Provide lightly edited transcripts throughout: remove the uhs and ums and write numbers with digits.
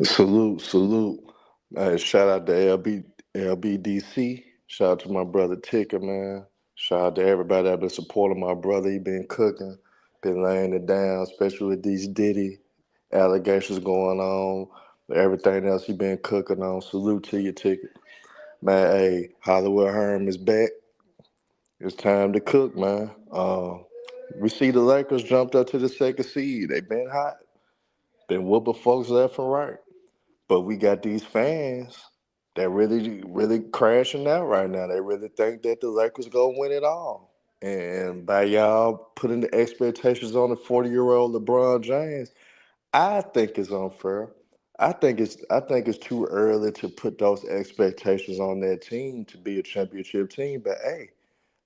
Salute, salute. Shout out to LBDC. Shout out to my brother Ticker, man. Shout out to everybody that been supporting my brother. He been cooking, been laying it down, especially with these Diddy allegations going on. Everything else he been cooking on. Salute to you, Ticker. Man, hey, Hollywood Herm is back. It's time to cook, man. We see the Lakers jumped up to the second seed. They been hot. Been whooping folks left and right. But we got these fans that really crashing out right now. They really think that the Lakers gonna win it all. And by y'all putting the expectations on the 40-year-old LeBron James, I think it's unfair. I think it's too early to put those expectations on that team to be a championship team. But hey,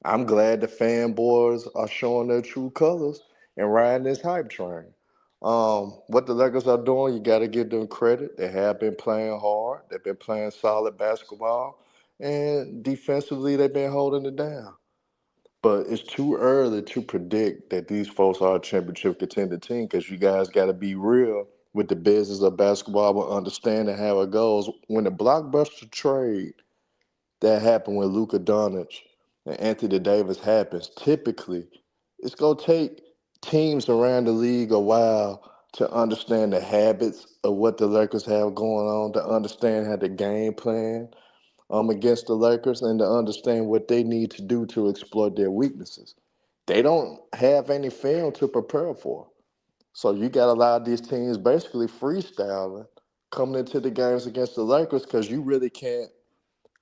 I'm glad the fanboys are showing their true colors and riding this hype train. What the Lakers are doing, you got to give them credit. They have been playing hard. They've been playing solid basketball, and defensively, they've been holding it down. But it's too early to predict that these folks are a championship contender team because you guys got to be real with the business of basketball but understanding how it goes. When the blockbuster trade that happened when Luka Doncic and Anthony Davis happens, typically it's gonna take teams around the league a while to understand the habits of what the Lakers have going on, to understand how to game plan against the Lakers, and to understand what they need to do to exploit their weaknesses. They don't have any film to prepare for. So you got a lot of these teams basically freestyling coming into the games against the Lakers because you really can't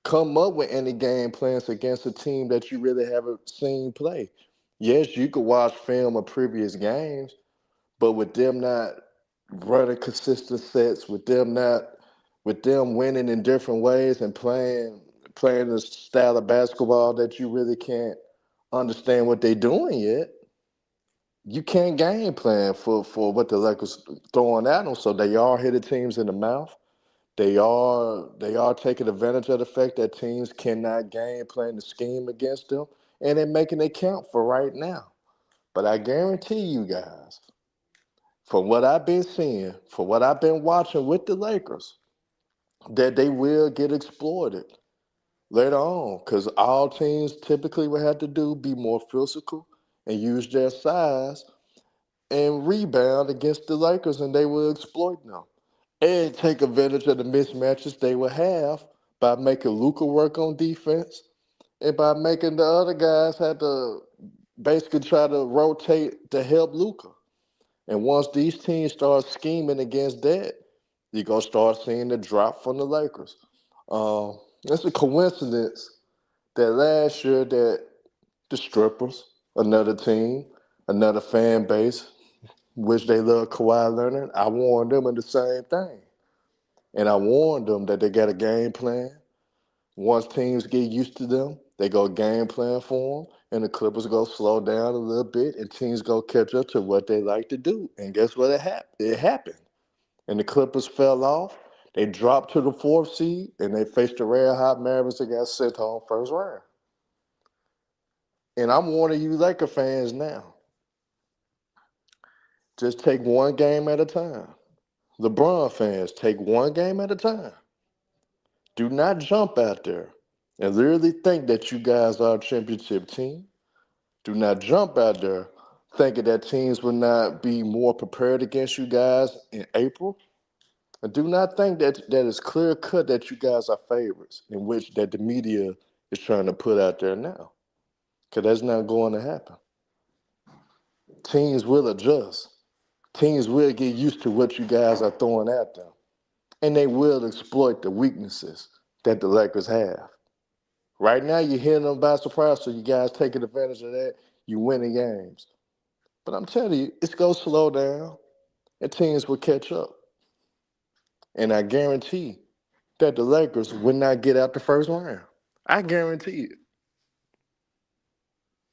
come up with any game plans against a team that you really haven't seen play. Yes, you could watch film of previous games, but with them not running consistent sets, with them winning in different ways and playing the style of basketball that you really can't understand what they're doing yet, you can't game plan for what the Lakers throwing at them. So they are hitting teams in the mouth. They are taking advantage of the fact that teams cannot game plan the scheme against them, and they're making it count for right now. But I guarantee you guys, from what I've been seeing, for what I've been watching with the Lakers, that they will get exploited later on. Because all teams typically will have to do be more physical and use their size and rebound against the Lakers, and they will exploit them and take advantage of the mismatches they will have by making Luka work on defense and by making the other guys have to basically try to rotate to help Luka. And once these teams start scheming against that, you're gonna start seeing the drop from the Lakers. It's a coincidence that last year that the strippers, another team, another fan base, which they love Kawhi Leonard, I warned them of the same thing. And I warned them that they got a game plan. Once teams get used to them, they go game plan for them, and the Clippers go slow down a little bit, and teams go catch up to what they like to do. And guess what? It happened. And the Clippers fell off. They dropped to the fourth seed, and they faced the Red Hot Mavericks and got sent home first round. And I'm warning you, Laker fans now. Just take one game at a time. LeBron fans, take one game at a time. Do not jump out there and literally think that you guys are a championship team. Do not jump out there thinking that teams will not be more prepared against you guys in April. And do not think that it's clear cut that you guys are favorites, in which that the media is trying to put out there now. Because that's not going to happen. Teams will adjust. Teams will get used to what you guys are throwing at them. And they will exploit the weaknesses that the Lakers have. Right now, you're hitting them by surprise, so you guys taking advantage of that. You winning games. But I'm telling you, it's going to slow down, and teams will catch up. And I guarantee that the Lakers would not get out the first round. I guarantee you.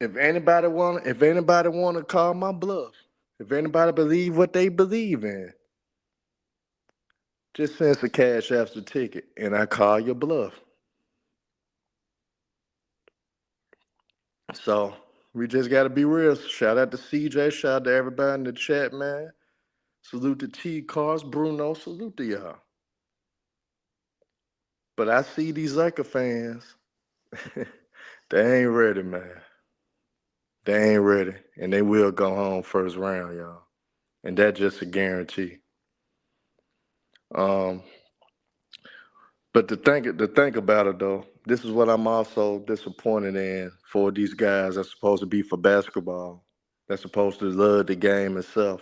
If anybody want to call my bluff, if anybody believe what they believe in, just send some cash after the ticket, and I call your bluff. So we just got to be real. Shout out to CJ. Shout out to everybody in the chat, man. Salute to T Cars, Bruno. Salute to y'all. But I see these Laker fans, they ain't ready, man. They ain't ready, and they will go home first round, y'all. And that's just a guarantee. Um, but to think about it though, this is what I'm also disappointed in for these guys that's supposed to be for basketball. That's supposed to love the game itself.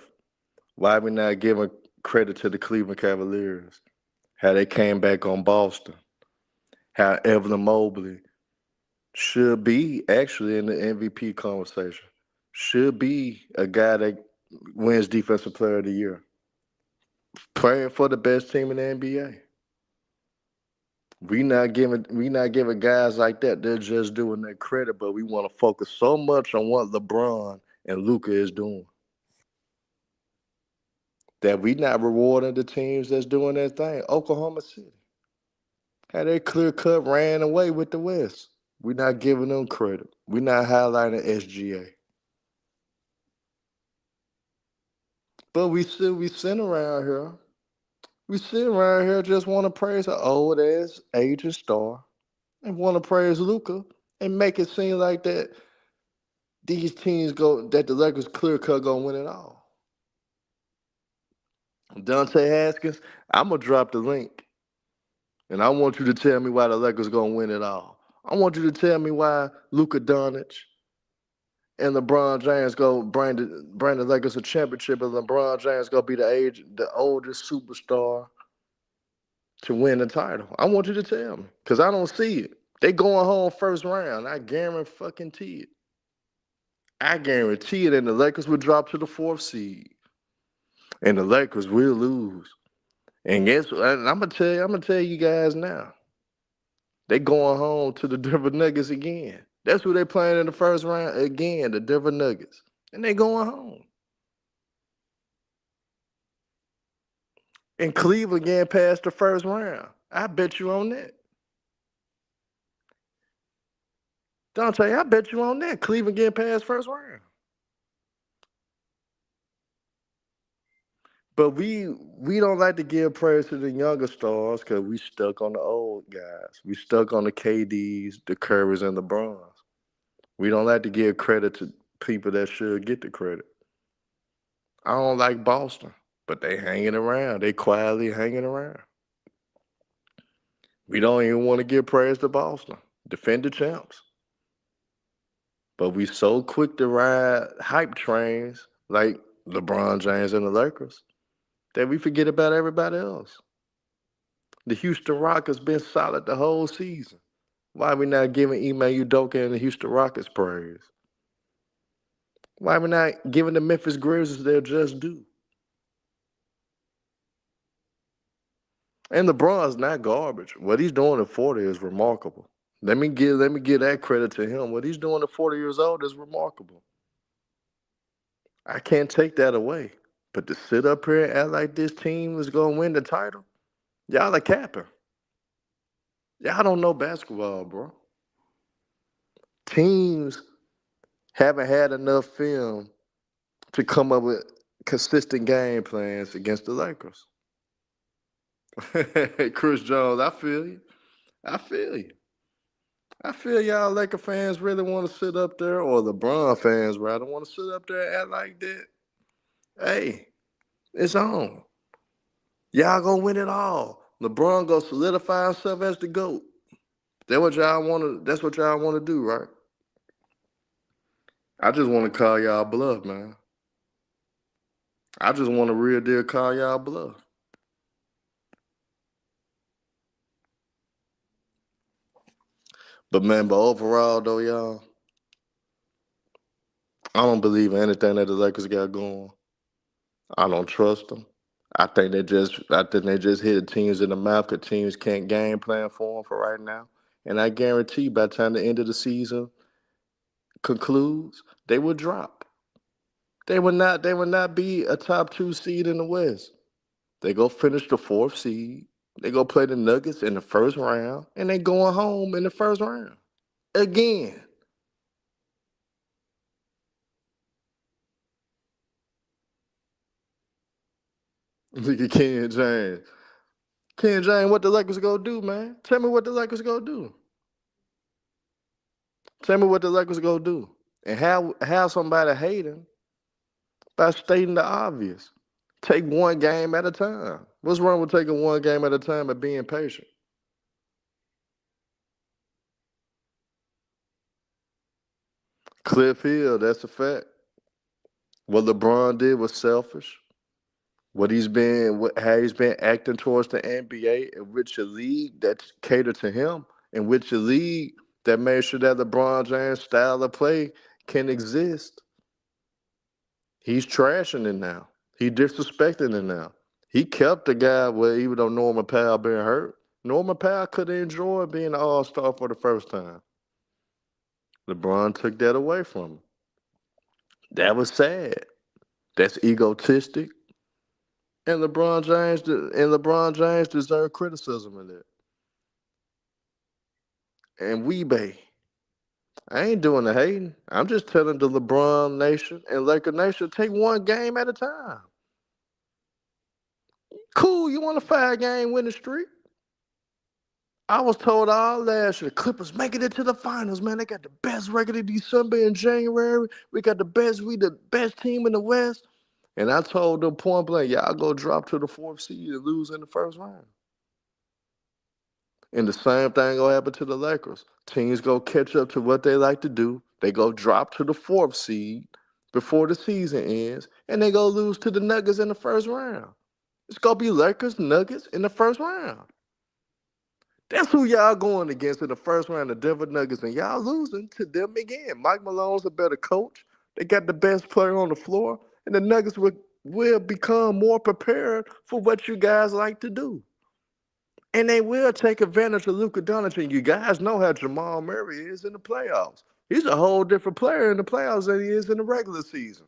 Why we not giving credit to the Cleveland Cavaliers? How they came back on Boston. How Evelyn Mobley should be actually in the MVP conversation. Should be a guy that wins Defensive Player of the Year. Playing for the best team in the NBA. We not giving guys like that. They're just doing their credit, but we want to focus so much on what LeBron and Luca is doing that we not rewarding the teams that's doing their thing. Oklahoma City had they clear cut ran away with the West. We not giving them credit. We not highlighting SGA. But we sitting around here. We sitting around here just want to praise an old ass aging star and want to praise Luca and make it seem like that these teams go that the Lakers clear cut gonna win it all. Dante Haskins, I'm gonna drop the link, and I want you to tell me why the Lakers gonna win it all. I want you to tell me why Luka Doncic and LeBron James go bring the Lakers a championship, and LeBron James gonna be the oldest superstar to win the title. I want you to tell me, cause I don't see it. They going home first round. I guarantee it. I guarantee it, and the Lakers will drop to the fourth seed, and the Lakers will lose. And guess what? I'm gonna tell you guys now. They going home to the Denver Nuggets again. That's who they playing in the first round again, the Denver Nuggets. And they going home. And Cleveland getting past the first round. I bet you on that. Dante, I bet you on that. Cleveland getting past first round. But we don't like to give praise to the younger stars because we stuck on the old guys. We stuck on the KDs, the Currys, and the Browns. We don't like to give credit to people that should get the credit. I don't like Boston, but they hanging around. They quietly hanging around. We don't even want to give praise to Boston, defend the champs. But we so quick to ride hype trains like LeBron James and the Lakers that we forget about everybody else. The Houston Rockets been solid the whole season. Why we not giving Ime Udoka and the Houston Rockets praise? Why we not giving the Memphis Grizzlies their just due? And LeBron's not garbage. What he's doing at 40 is remarkable. Let me give that credit to him. What he's doing at 40 years old is remarkable. I can't take that away. But to sit up here and act like this team is gonna win the title, y'all are capping. Y'all don't know basketball, bro. Teams haven't had enough film to come up with consistent game plans against the Lakers. Chris Jones, I feel you. I feel you. I feel y'all Laker fans really want to sit up there, or LeBron fans rather want to sit up there and act like that. Hey, it's on. Y'all gonna win it all. LeBron gonna solidify himself as the GOAT. That's what y'all wanna do, right? I just wanna call y'all bluff, man. I just want a real deal call y'all bluff. But overall though, y'all, I don't believe in anything that the Lakers got going. I don't trust them. I think they just hit teams in the mouth because teams can't game plan for them for right now. And I guarantee by the time the end of the season concludes, they will drop. They will not be a top two seed in the West. They go finish the fourth seed. They go play the Nuggets in the first round, and they going home in the first round again. Look at Ken James. Ken James, what the Lakers gonna do, man? Tell me what the Lakers gonna do. Tell me what the Lakers gonna do. And how somebody hating by stating the obvious. Take one game at a time. What's wrong with taking one game at a time and being patient? Cliff Hill, that's a fact. What LeBron did was selfish. How he's been acting towards the NBA, and which a league that catered to him, and which a league that made sure that LeBron James' style of play can exist. He's trashing it now. He disrespecting it now. He kept the guy where even though Norman Powell been hurt, Norman Powell could have enjoyed being an all-star for the first time. LeBron took that away from him. That was sad. That's egotistic. And LeBron James deserved criticism in that. And I ain't doing the hating. I'm just telling the LeBron Nation and Laker Nation take one game at a time. Cool, you want a 5-game winning streak? I was told all last year the Clippers making it to the finals, man. They got the best record in December and January. We the best team in the West. And I told them point blank, y'all go drop to the 4th seed and lose in the first round. And the same thing gonna happen to the Lakers. Teams go catch up to what they like to do. They go drop to the 4th seed before the season ends, and they go lose to the Nuggets in the first round. It's gonna be Lakers, Nuggets in the first round. That's who y'all going against in the first round, the Denver Nuggets, and y'all losing to them again. Mike Malone's a better coach. They got the best player on the floor, and the Nuggets will become more prepared for what you guys like to do. And they will take advantage of Luka Doncic. You guys know how Jamal Murray is in the playoffs. He's a whole different player in the playoffs than he is in the regular season.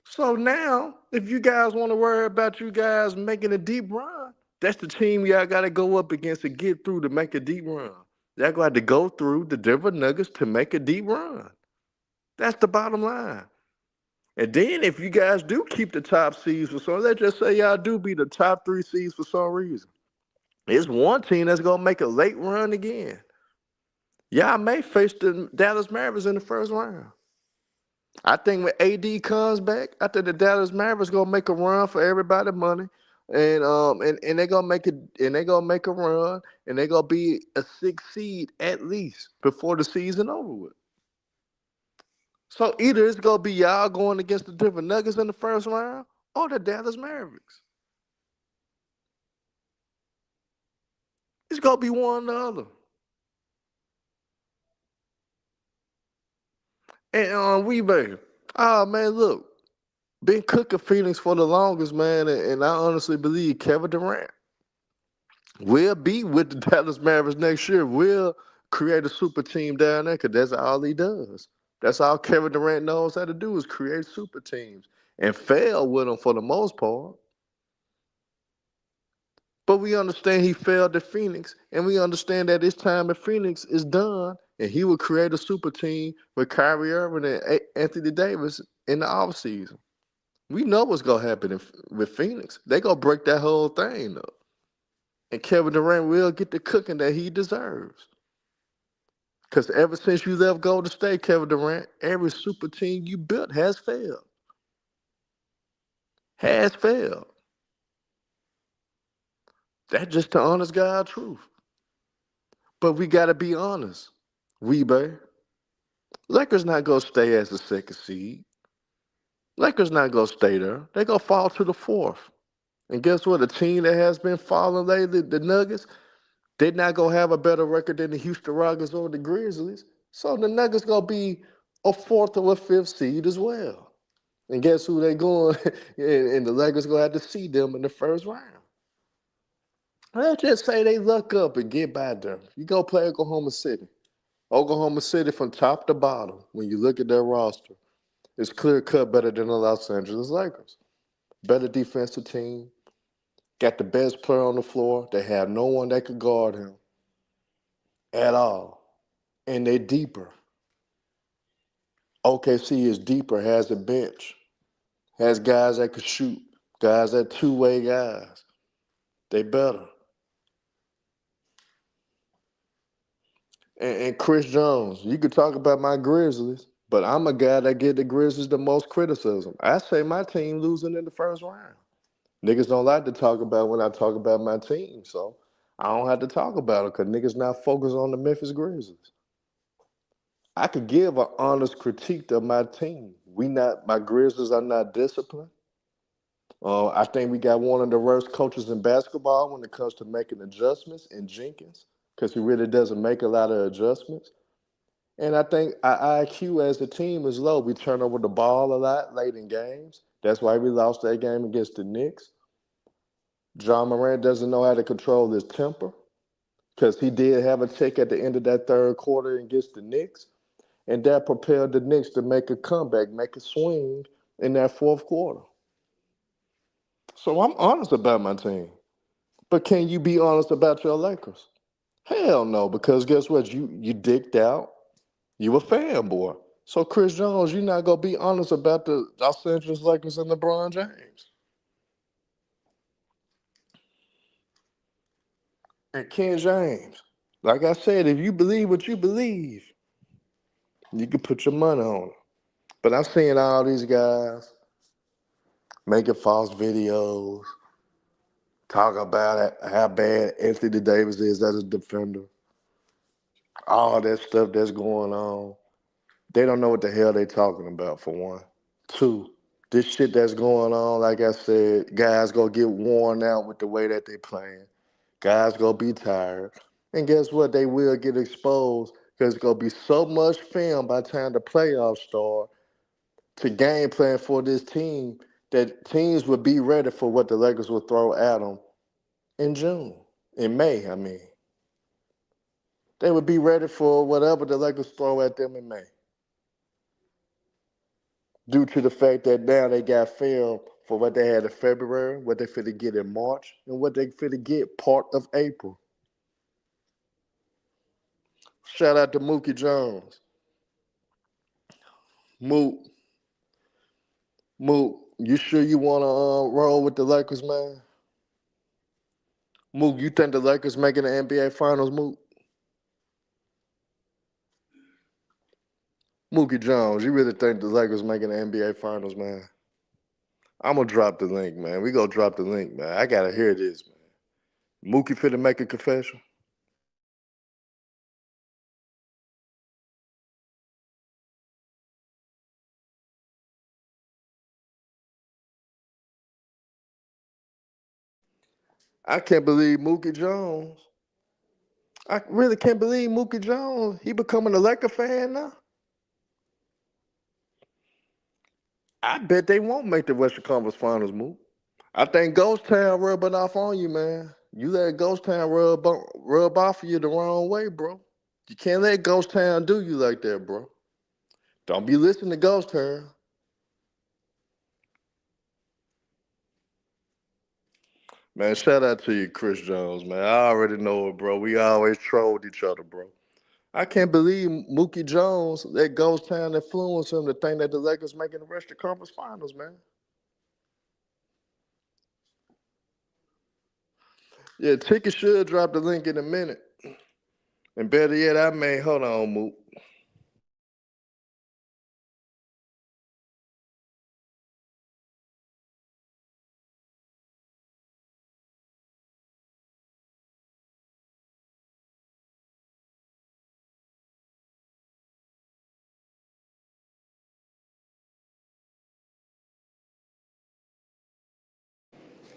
So now, if you guys want to worry about you guys making a deep run, that's the team y'all got to go up against to get through to make a deep run. Y'all got to go through the Denver Nuggets to make a deep run. That's the bottom line. And then if you guys do keep the top seeds for some, let's just say y'all do be the top 3 seeds for some reason. It's one team that's going to make a late run again. Y'all may face the Dallas Mavericks in the first round. I think when AD comes back, I think the Dallas Mavericks gonna make a run for everybody money, and they gonna make a run, and they gonna be a 6th seed at least before the season over with. So either it's gonna be y'all going against the Denver Nuggets in the first round or the Dallas Mavericks. It's gonna be one or the other. And we baby, oh man, look, been cooking Phoenix for the longest, man, and I honestly believe Kevin Durant we'll be with the Dallas Mavericks next year. We'll create a super team down there because that's all he does. That's all Kevin Durant knows how to do is create super teams and fail with them for the most part. But we understand he failed at Phoenix, and we understand that his time at Phoenix is done, and he will create a super team with Kyrie Irving and Anthony Davis in the offseason. We know what's going to happen with Phoenix. They going to break that whole thing up. And Kevin Durant will get the cooking that he deserves. Because ever since you left Golden State, Kevin Durant, every super team you built has failed. Has failed. That's just the honest God truth. But we got to be honest. Lakers not going to stay as the 2nd seed. Lakers not going to stay there. They going to fall to the 4th. And guess what? A team that has been falling lately, the Nuggets, they're not going to have a better record than the Houston Rockets or the Grizzlies. So the Nuggets going to be a 4th or a 5th seed as well. And guess who they going? and the Lakers going to have to see them in the first round. Let's just say they luck up and get by them. You go play Oklahoma City. Oklahoma City from top to bottom, when you look at their roster, is clear cut better than the Los Angeles Lakers. Better defensive team. Got the best player on the floor. They have no one that could guard him at all. And they're deeper. OKC is deeper, has a bench, has guys that could shoot, Guys that two-way guys. They better. And Chris Jones, you could talk about my Grizzlies, but I'm a guy that get the Grizzlies the most criticism. I say my team losing in the first round. Niggas don't like to talk about when I talk about my team, so I don't have to talk about it because niggas not focused on the Memphis Grizzlies. I could give an honest critique of my team. My Grizzlies are not disciplined. I think we got one of the worst coaches in basketball when it comes to making adjustments in Jenkins because he really doesn't make a lot of adjustments. And I think our IQ as a team is low. We turn over the ball a lot late in games. That's why we lost that game against the Knicks. John Morant doesn't know how to control his temper because he did have a tick at the end of that third quarter against the Knicks. And that propelled the Knicks to make a comeback, make a swing in that fourth quarter. So I'm honest about my team. But can you be honest about your Lakers? Hell no, because guess what? You dicked out. You a fanboy. So Chris Jones, you're not gonna be honest about the Los Angeles Lakers and LeBron James. And Ken James. Like I said, if you believe what you believe, you can put your money on it. But I'm seeing all these guys making false videos, talk about how bad Anthony Davis is as a defender, all that stuff that's going on. They don't know what the hell they talking about, for one. Two, this shit that's going on, like I said, guys gonna get worn out with the way that they playing. Guys gonna be tired. And guess what? They will get exposed because it's gonna be so much film by the time the playoffs start to game plan for this team that teams would be ready for what the Lakers will throw at them in June, in May, I mean. They would be ready for whatever the Lakers throw at them in May. Due to the fact that now they got film for what they had in February, what they finna get in March, and what they finna get part of April. Shout out to Mookie Jones. Mook, Mook, you sure you wanna roll with the Lakers, man? Mook, you think the Lakers making the NBA Finals, Mook? Mookie Jones, you really think the Lakers making the NBA Finals, man? I'm gonna drop the link, man. We gonna drop the link, man. I gotta hear this, man. Mookie finna make a confession. I can't believe Mookie Jones. I really can't believe Mookie Jones. He becoming a Laker fan now. I bet they won't make the Western Conference Finals, Mook. I think Ghost Town rubbing off on you, man. You let Ghost Town rub off of you the wrong way, bro. You can't let Ghost Town do you like that, bro. Don't be listening to Ghost Town. Man, shout out to you, Chris Jones, man. I already know it, bro. We always trolled each other, bro. I can't believe Mookie Jones let Ghost Town influence him to think that the Lakers making the Western Conference Finals, man. Yeah, Ticket should drop the link in a minute. And better yet, I may hold on, Mook.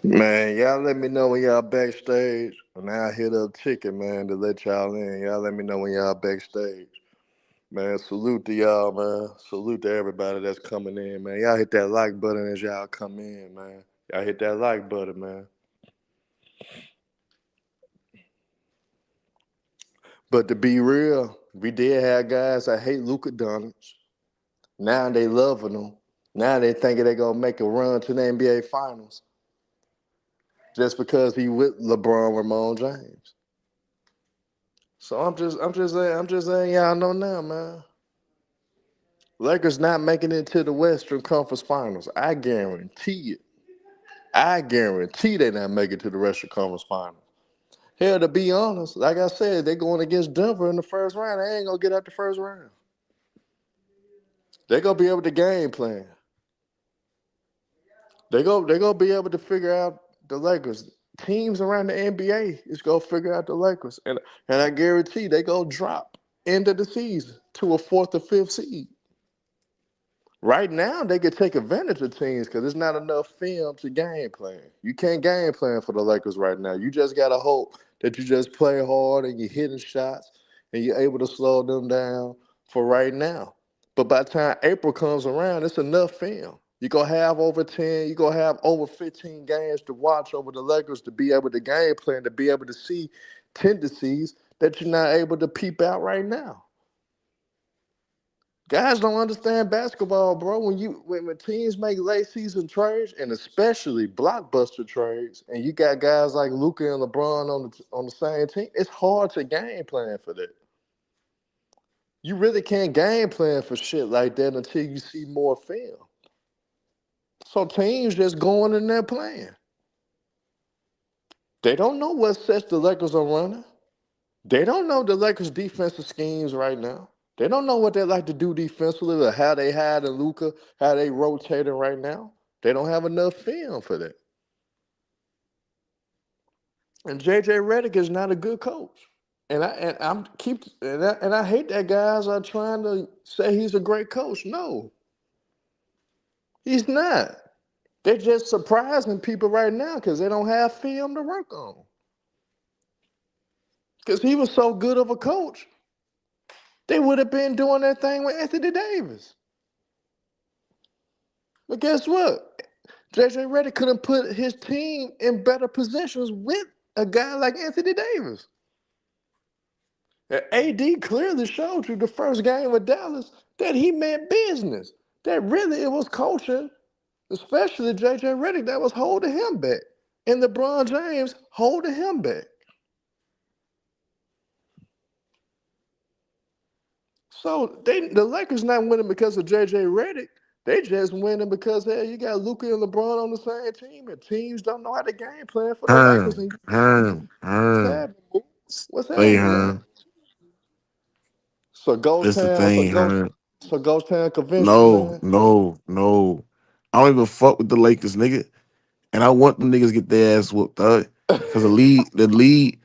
Man, y'all let me know when y'all backstage, and I'll hit up Ticket, man, to let y'all in. Y'all let me know when y'all backstage. Man, salute to y'all, man. Salute to everybody that's coming in, man. Y'all hit that like button as y'all come in, man. Y'all hit that like button, man. But to be real, we did have guys that hate Luka Doncic. Now they loving him. Now they thinking they gonna make a run to the NBA Finals just because he with LeBron Ramon James. So I'm just saying, y'all know now, man. Lakers not making it to the Western Conference Finals. I guarantee it. I guarantee they not make it to the rest of the conference finals. Hell, to be honest, like I said, they going against Denver in the first round. They ain't gonna get out the first round. They gonna be able to game plan. They gonna be able to figure out the Lakers. Teams around the NBA is gonna figure out the Lakers, and I guarantee they gonna drop end of the season to a fourth or fifth seed. Right now, they could take advantage of teams because there's not enough film to game plan. You can't game plan for the Lakers right now. You just gotta hope that you just play hard and you're hitting shots and you're able to slow them down for right now. But by the time April comes around, it's enough film. You're gonna have over 10, you're gonna have over 15 games to watch over the Lakers to be able to game plan, to be able to see tendencies that you're not able to peep out right now. Guys don't understand basketball, bro. When teams make late season trades and especially blockbuster trades, and you got guys like Luka and LeBron on the same team, it's hard to game plan for that. You really can't game plan for shit like that until you see more film. So teams just going in there playing. They don't know what sets the Lakers are running. They don't know the Lakers' defensive schemes right now. They don't know what they like to do defensively or how they hide in Luka, how they rotating right now. They don't have enough film for that. And JJ Redick is not a good coach. And I hate that guys are trying to say he's a great coach. No, he's not. They're just surprising people right now because they don't have film to work on. Because he was so good of a coach, they would have been doing that thing with Anthony Davis. But guess what? JJ Redick couldn't put his team in better positions with a guy like Anthony Davis. And AD clearly showed you the first game with Dallas that he meant business. That really it was coaching, especially JJ Redick, that was holding him back. And LeBron James holding him back. So the Lakers not winning because of JJ Redick. They just winning because hey, you got Luka and LeBron on the same team, and teams don't know how to game plan for the Lakers. Herm, And Herm, what's Herm. happening? What's Wait, happening, man? Herm. So Ghost This the Town, so thing, Ghost, Herm. so Ghost Town convinced you, No, man. no, no. I don't even fuck with the Lakers, nigga. And I want them niggas to get their ass whooped, dog. Cause the league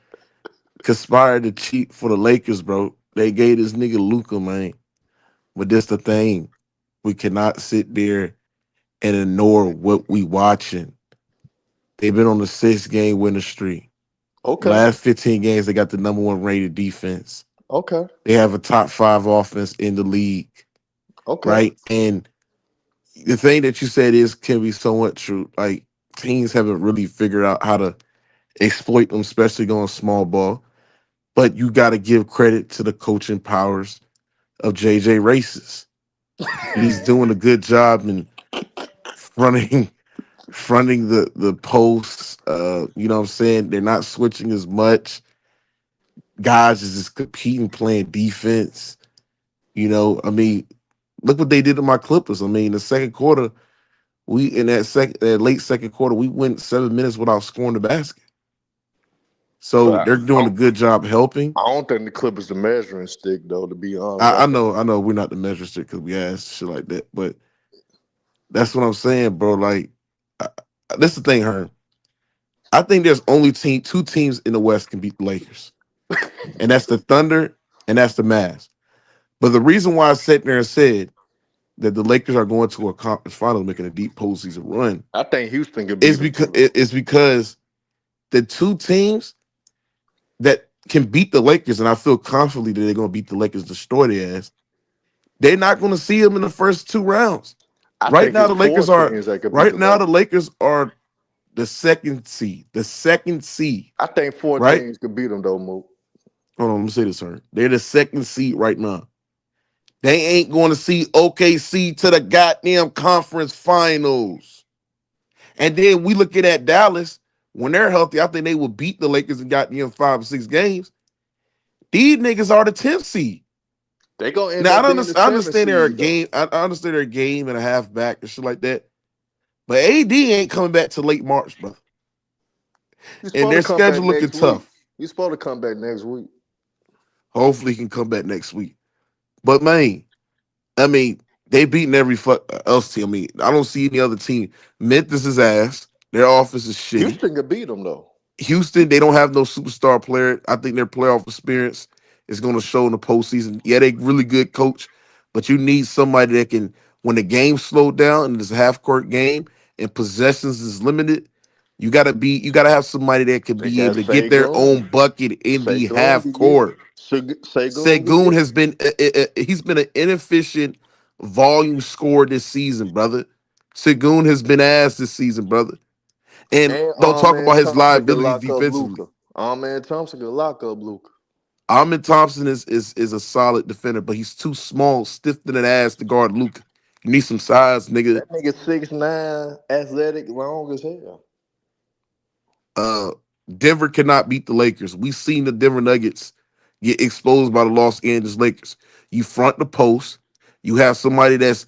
conspired to cheat for the Lakers, bro. They gave this nigga Luca, man. But this the thing. We cannot sit there and ignore what we watching. They've been on the 6 game winning streak. Okay, Last 15 games, they got the number one rated defense. okay, They have a top 5 offense in the league, okay. right? And the thing that you said is can be somewhat true. Like teams haven't really figured out how to exploit them, especially going small ball. But you got to give credit to the coaching powers of JJ Races. He's doing a good job in fronting fronting the posts. You know what I'm saying? They're not switching as much. Guys is just competing, playing defense. You know, I mean, look what they did to my Clippers. I mean, the second quarter, we in that late second quarter, we went 7 minutes without scoring the basket. So But they're doing a good job helping. I don't think the Clippers the measuring stick though. To be honest, I I think know, I know, we're not the measure stick because we asked shit like that, but that's what I'm saying, bro. Like, I, this is the thing, Herm. I think there's only two teams in the West can beat the Lakers, and that's the Thunder and that's the Mavs. But the reason why I sat there and said that the Lakers are going to a conference final, making a deep postseason run, I think Houston could beat is them because too it's because the two teams that can beat the Lakers, and I feel confidently that they're going to beat the Lakers, destroy their ass. They're not going to see them in the first 2 rounds. though. I Right think now, it's the four Lakers are. teams that could beat Right the now, the Lakers. Lakers are the second seed. The second seed. I think four Right. teams could beat them though, Mook. Hold on. Let me say this, sir. They're the second seed right now. They ain't going to see OKC to the goddamn conference finals. And then we looking at Dallas when they're healthy. I think they will beat the Lakers in goddamn 5 or 6 games. These niggas are the 10th seed. They gonna end Now up being the I seventh understand they're a seed though. game. I understand they're a game and a half back and shit like that. But AD ain't coming back to late March, brother. He's And supposed to their come back schedule looking next week. tough. He's supposed to come back next week. Hopefully he can come back next week. But man, I mean, they beating every fuck else team. I mean, I don't see any other team. Memphis is ass. Their offense is shitty. Houston could beat him though. Houston, they don't have no superstar player. I think their playoff experience is going to show in the postseason. Yeah, they really good coach, but you need somebody that can, when the game slowed down and it's a half court game and possessions is limited, you gotta have somebody that can They be got able to get their Sagoon. own bucket in the Sagoon half can get it. court. Sagoon can Segun get it. has been he's been an inefficient volume scorer this season, brother. Segun has been ass this season, brother. And And don't talk Man about his Thompson can liabilities lock up defensively. Luca. Man Thompson can lock up Luca. Ahmed Thompson is a solid defender, but he's too small, stiff than an ass to guard Luca. You need some size, nigga. That nigga 6'9", athletic, long as hell. Uh, Denver cannot beat the Lakers. We seen the Denver Nuggets get exposed by the Los Angeles Lakers. You front the post. You have somebody that's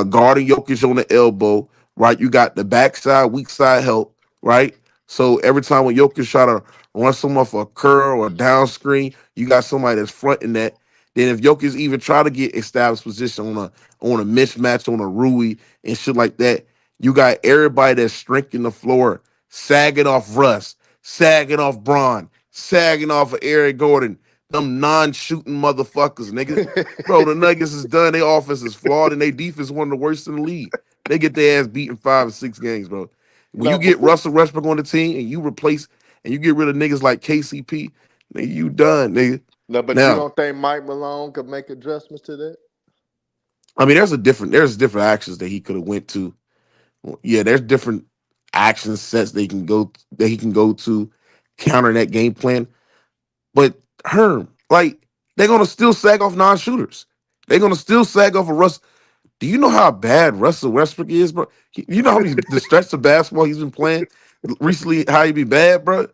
guarding Jokic on the elbow, right? You got the backside, weak side help, right? So every time when Jokic try to run someone off a curl or down screen, you got somebody that's fronting that. Then if Jokic even try to get established position on a mismatch on a Rui and shit like that, you got everybody that's stretching the floor sagging off Russ, sagging off Braun, sagging off of Eric Gordon, them non-shooting motherfuckers, nigga. Bro, the Nuggets is done. Their offense is flawed, and their defense is one of the worst in the league. They get their ass beat in 5 or 6 games, bro. When you no, get before, Russell Westbrook on the team and you replace and you get rid of niggas like KCP, nigga, you done, nigga. no, but you Now, don't think Mike Malone could make adjustments to that? I mean, there's different actions that he could have went to. Yeah, there's different action sets that he can go to counter that game plan. But Herm, like they're gonna still sag off non-shooters. They're gonna still sag off a Russ. Do you know how bad Russell Westbrook is, bro? You know how many the stretch of basketball he's been playing recently? How he be bad, bro?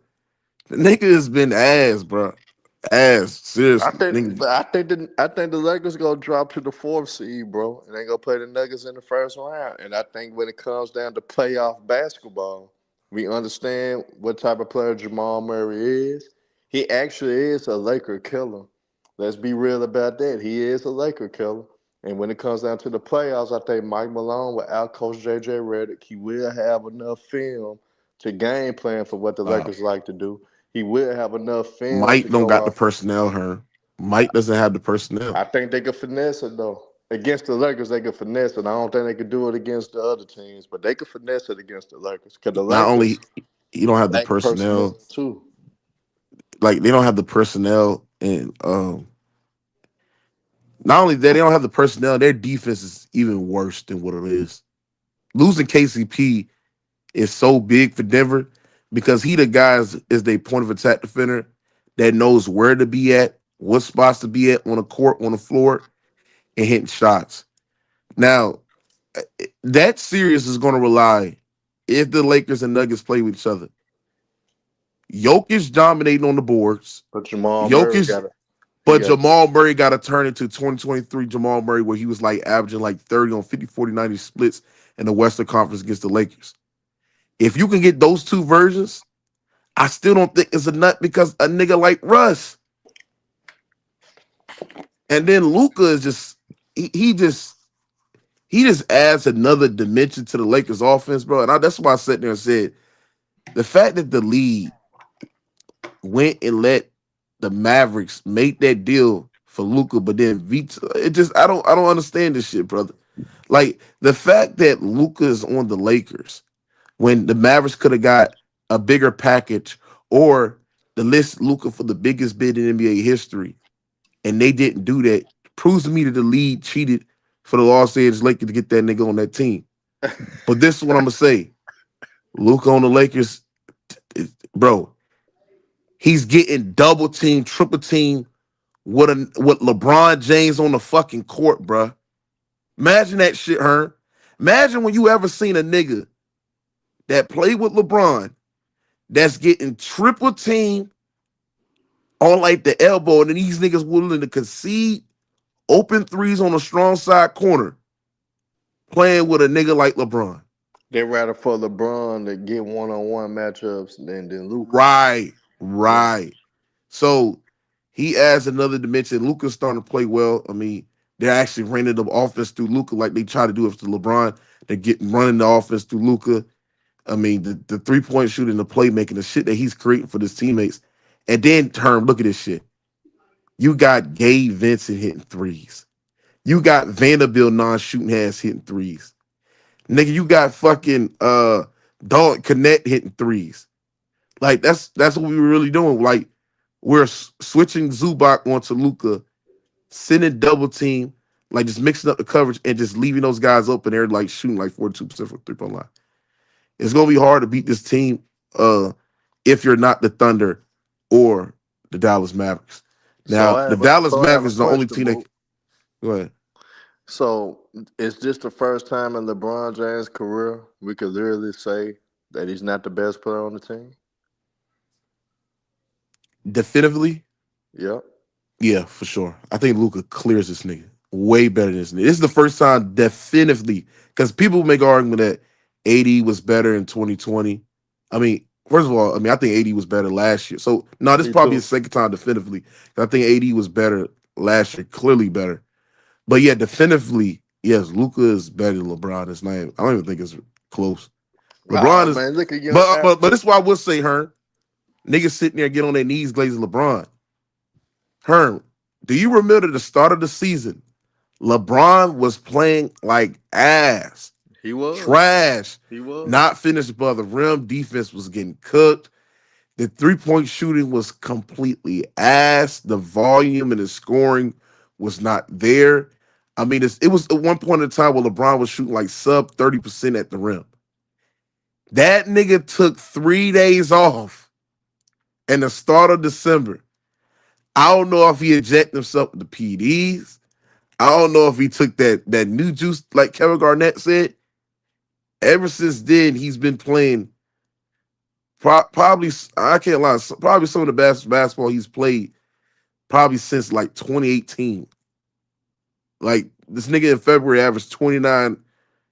The nigga has been ass, bro. Ass, I seriously, think, nigga. but I think the Lakers gonna drop to the fourth seed, bro, and they gonna play the Nuggets in the first round. And I think when it comes down to playoff basketball, we understand what type of player Jamal Murray is. He actually is a Laker killer. Let's be real about that. He is a Laker killer. And when it comes down to the playoffs, I think Mike Malone will out coach JJ Redick. He will have enough film to game plan for what the Uh, Lakers like to do. He will have enough film to Mike don't go got the off. personnel, Herm. Mike doesn't have the personnel. I think they could finesse it though. Against the Lakers, they could finesse it. I don't think they could do it against the other teams, but they could finesse it against the Lakers because the Not Lakers only you don't have the lack personnel personnel, too. like they don't have the personnel, and not only that, they don't have the personnel. Their defense is even worse than what it is. Losing KCP is so big for Denver because he the guys is their point of attack defender that knows where to be at, what spots to be at on the court, on the floor, and hitting shots. Now, that series is going to rely if the Lakers and Nuggets play with each other. Jokic dominating on the boards. But Jamal Murray Jokic, got it. He but got Jamal Murray got to turn into 2023 Jamal Murray where he was like averaging like 30 on 50, 40, 90 splits in the Western Conference against the Lakers. If you can get those two versions, I still don't think it's a nut because a nigga like Russ. And then Luca is just he just adds another dimension to the Lakers offense, bro. And that's why I sat there and said the fact that the league went and let the Mavericks make that deal for Luca, but then veto it just I don't understand this shit, brother. Like the fact that Luca is on the Lakers when the Mavericks could have got a bigger package or the list Luca for the biggest bid in NBA history, and they didn't do that, proves to me that the league cheated for the Los Angeles Lakers to get that nigga on that team. But this is what I'm gonna say: Luca on the Lakers, bro, he's getting double team, triple team with LeBron James on the fucking court, bro. Imagine that shit, Hearn. Imagine when you ever seen a nigga that played with LeBron that's getting triple team on like the elbow, and then these niggas willing to concede open threes on a strong side corner, playing with a nigga like LeBron. They rather for LeBron to get one-on-one matchups than Luca. Right, Yeah. right. So he adds another dimension. Luka's starting to play well. I mean, they're actually running the offense through Luka like they try to do it to LeBron. They're getting running the offense through Luka. I mean, the 3-point shooting, the playmaking, the shit that he's creating for his teammates. And then Term, look at this shit. You got Gabe Vincent hitting threes. You got Vanderbilt non-shooting ass hitting threes. Nigga, you got fucking Dalton Connect hitting threes. Like that's what we were really doing. Like we're switching Zubac onto Luca, sending double team, like just mixing up the coverage and just leaving those guys open there, like shooting like 42% from 3-point line. It's gonna be hard to beat this team uh if you're not the Thunder or the Dallas Mavericks. So Now, I the have a Dallas so I have Mavericks a is the only question, team that Mook. can, go ahead. So is this the first time in LeBron James' career we could literally say that he's not the best player on the team? Definitively, Yep. yeah, for sure. I think Luca clears this nigga way better than this nigga. This is the first time, definitively, because people make an argument that AD was better in 2020. I mean, first of all, I mean, I think AD was better last year. So, no, this is Me probably the too. second time definitively. I think AD was better last year, clearly better. But yeah, definitively, yes, Luca is better than LeBron. It's not, I don't even think it's close. Oh LeBron is, man, look at young but Africa. this is why I will say, her niggas sitting there get on their knees glazing LeBron. Herm, do you remember the start of the season? LeBron was playing like ass, He was. trash, He was. not finished above the rim. Defense was getting cooked. The 3-point shooting was completely ass. The volume and the scoring was not there. I mean, it was at one point in time where LeBron was shooting like sub 30% at the rim. That nigga took 3 days off in the start of December. I don't know if he injected himself with the PDs. I don't know if he took that new juice, like Kevin Garnett said. Ever since then, he's been playing probably, I can't lie, probably some of the best basketball he's played probably since like 2018. Like this nigga in February averaged 29,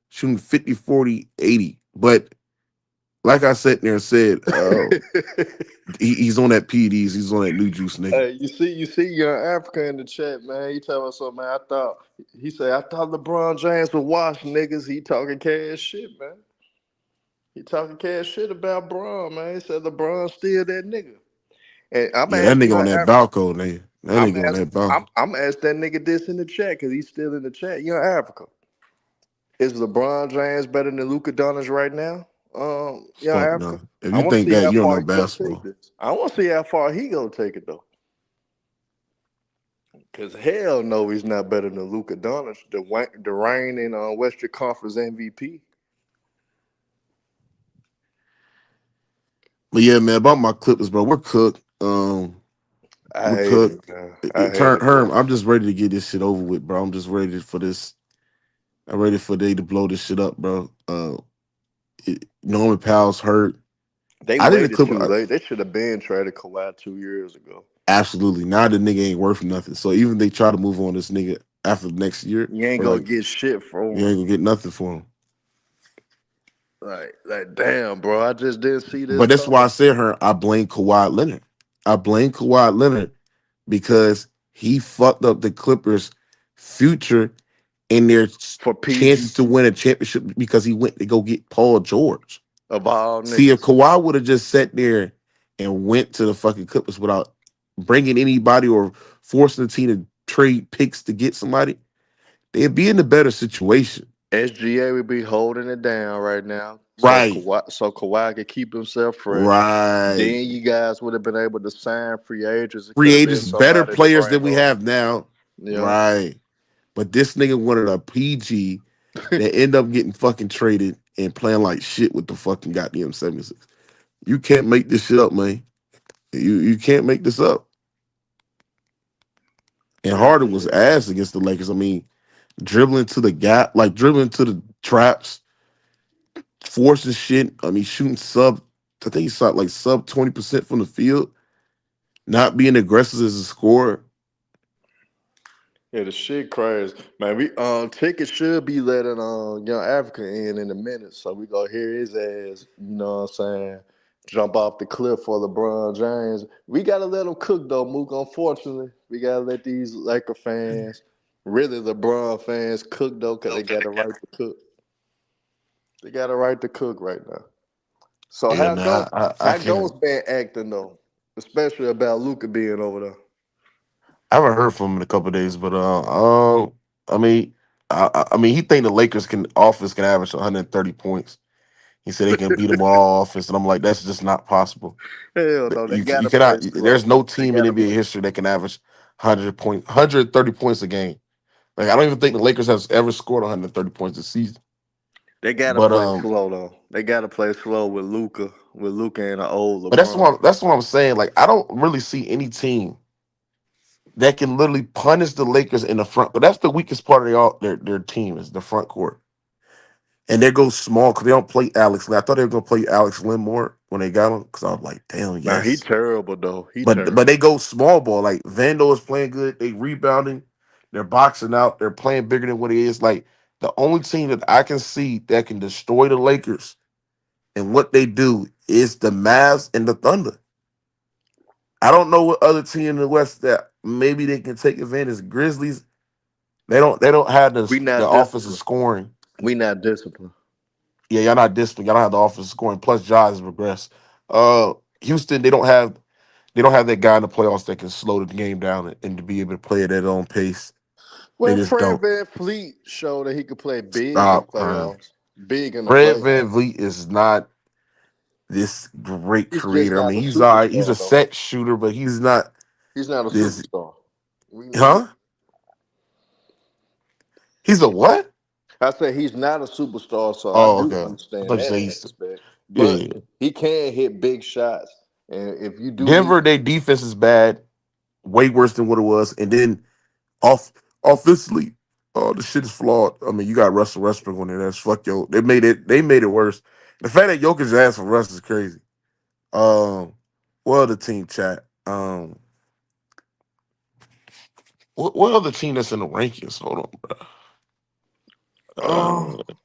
shooting 50, 40, 80. But like I sat there and said, he's on that PDs, he's on that new juice nigga. Hey, you see, young Africa in the chat, man. He tell us something, man. He said, I thought LeBron James would wash niggas. He talking cash shit, man. He talking cash shit about Braun, man. He said LeBron still that nigga. And I'm Yeah, that asking nigga on young that Africa. Valco, nigga. That I'm nigga on asking. that Valco. I'm asking that nigga this in the chat because he's still in the chat. Young Africa, is LeBron James better than Luka Doncic right now? Young Fuck Africa. no. If I you want to think see that, how you don't far know he gonna take basketball. this. I want to see how far he gonna take it though. Cause hell no, he's not better than Luka Doncic, the reigning Western Conference MVP. But yeah, man, about my Clippers, bro, we're cooked. I We're hate it, cooked. man. I It hate turn it, bro. Herm, I'm just ready to get this shit over with, bro. I'm just ready for this. I'm ready for they to blow this shit up, bro. Norman Powell's hurt. They I think the waited Clippers too late. They should have been traded Kawhi 2 years ago. absolutely now the nigga ain't worth nothing. So even if they try to move on this nigga after next year, You ain't or gonna like get shit you from ain't him. gonna get nothing for him. Like, damn, bro. I just didn't see this But that's why I coming. said her. I blame Kawhi Leonard. I blame Kawhi Leonard because he fucked up the Clippers' future and their For chances PG to win a championship because he went to go get Paul George. of all See, if niggas. Kawhi would have just sat there and went to the fucking Clippers without bringing anybody or forcing the team to trade picks to get somebody, they'd be in a better situation. SGA would be holding it down right now. Right. So Kawhi could keep himself fresh. Right. Then you guys would have been able to sign free agents. It could Free have been agents, better somebody to players bring than we on. have now. Yeah. Right. But this nigga wanted a PG that end up getting fucking traded and playing like shit with the fucking goddamn 76. You can't make this shit up, man. You can't make this up. And I Harden get was it. ass against the Lakers. I mean, dribbling to the gap, like dribbling to the traps, forcing shit. I mean, shooting I think he shot like sub 20% from the field, not being aggressive as a scorer. Yeah, the shit crazy. Man, we tickets should be letting young Africa in a minute. So we go hear his ass, you know what I'm saying, jump off the cliff for LeBron James. We gotta let him cook though, Mook. Unfortunately. We gotta let these Laker fans, really LeBron fans, cook though, cause they got a right to cook. They got a right to cook right now. So Yeah, man, I how Ghost can't. been acting though? Especially about Luca being over there. I haven't heard from him in a couple of days, but I mean, I mean, he think the Lakers can offense can average 130 points. He said they can beat them on all offense, and I'm like, that's just not possible. Hell no, they You gotta play cannot. slow. There's no They team in gotta NBA play. history that can average 130 points a game. Like I don't even think the Lakers has ever scored 130 points this season. They gotta But play slow though. They gotta play slow with Luca and the old but LeBron. that's what I'm saying. Like I don't really see any team that can literally punish the Lakers in the front. But that's the weakest part of their team is the front court. And they go small because they don't play Alex Len. I thought they were gonna play Alex Len more when they got him because I was like, damn, Man, he yes. terrible though. He But terrible. they go small ball. Like Vando is playing good. They rebounding. They're boxing out. They're playing bigger than what it is. Like the only team that I can see that can destroy the Lakers and what they do is the Mavs and the Thunder. I don't know what other team in the West that maybe they can take advantage. Grizzlies, they don't have We the not offensive disciplined. scoring. We not disciplined. Yeah, y'all not disciplined. Y'all don't have the offensive scoring. Plus, Ja has regressed. Houston, they don't have that guy in the playoffs that can slow the game down and to be able to play at their own pace. They Well, just Fred don't. Van Fleet showed that he could play big in the Stop, man. playoffs. Big in the Fred Van playoffs. Vliet is not this great He's just creator. I not mean, a he's all right. He's a superstar though. set shooter, but he's not He's not a this. superstar. We Huh? He's a what? I say he's not a superstar, so I Oh, do okay. I understand thought you that said he's. aspect. Yeah, But yeah, yeah. he can hit big shots, and if you do need, Denver, their defense is bad, way worse than what it was. And then off offensively, oh, the shit is flawed. I mean, you got Russell Westbrook on there. That's fuck yo. They made it. They made it worse. The fact that Jokic asked for Russ is crazy. What other team chat? What other team that's in the rankings? Hold on, bro.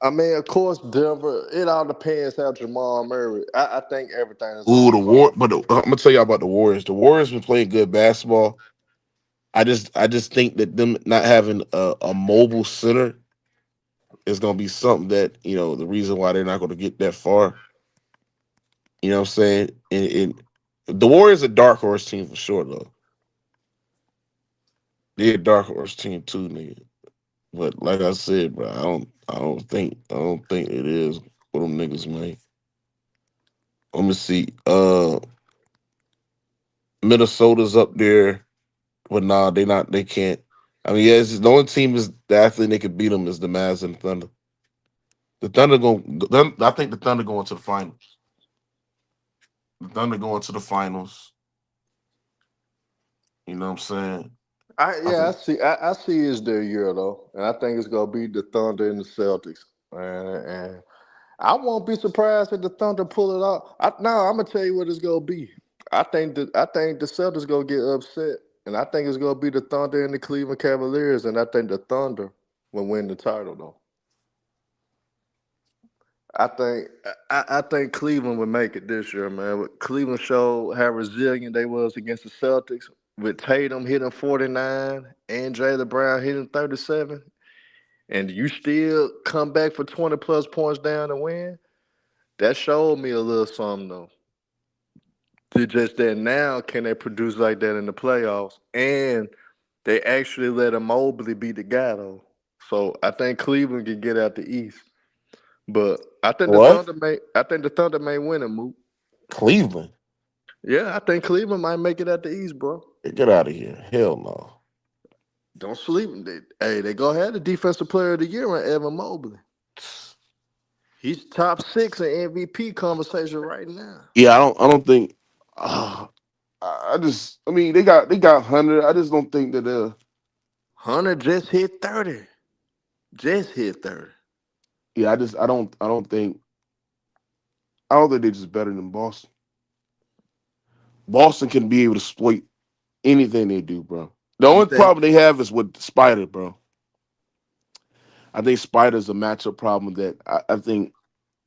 I mean, of course, Denver. It all depends how Jamal Murray. I think everything is gonna Ooh, be the fine. War. But I'm gonna tell you about the Warriors. The Warriors been playing good basketball. I just think that them not having a mobile center is gonna be something that the reason why they're not gonna get that far. You know what I'm saying? The Warriors a dark horse team for sure though. They're a dark horse team too, nigga. But like I said, bro, I don't think it is what them niggas make. Let me see. Minnesota's up there, but nah, they not. They can't. I mean, yeah, the only team is the athlete they could beat them is the Mavs and Thunder. The Thunder going. I think the Thunder going to the finals. The Thunder going to the finals. You know what I'm saying? I I think. see. I see it's their year though, and I think it's gonna be the Thunder and the Celtics. And I won't be surprised if the Thunder pull it off. I'm gonna tell you what it's gonna be. I think the Celtics gonna get upset, and I think it's gonna be the Thunder and the Cleveland Cavaliers, and I think the Thunder will win the title though. I think Cleveland would make it this year, man. Cleveland showed how resilient they was against the Celtics with Tatum hitting 49 and Jaylen Brown hitting 37, and you still come back for 20 plus points down to win. That showed me a little something though. It's just that now can they produce like that in the playoffs? And they actually let a Mobley be the guy though. So I think Cleveland can get out the East. But What? I think the Thunder may win it, Moot. Cleveland? Yeah, I think Cleveland might make it out the East, bro. Get out of here! Hell no. Don't sleep. They gonna have the defensive player of the year on Evan Mobley. He's top six in MVP conversation right now. Yeah, I don't think. I mean, they got Hunter. I just don't think that. Hunter just hit 30. Just hit 30. Yeah, I don't think they're just better than Boston. Boston can be able to exploit anything they do, bro. The You only think? problem they have is with Spider, bro. I think Spider's a matchup problem that I think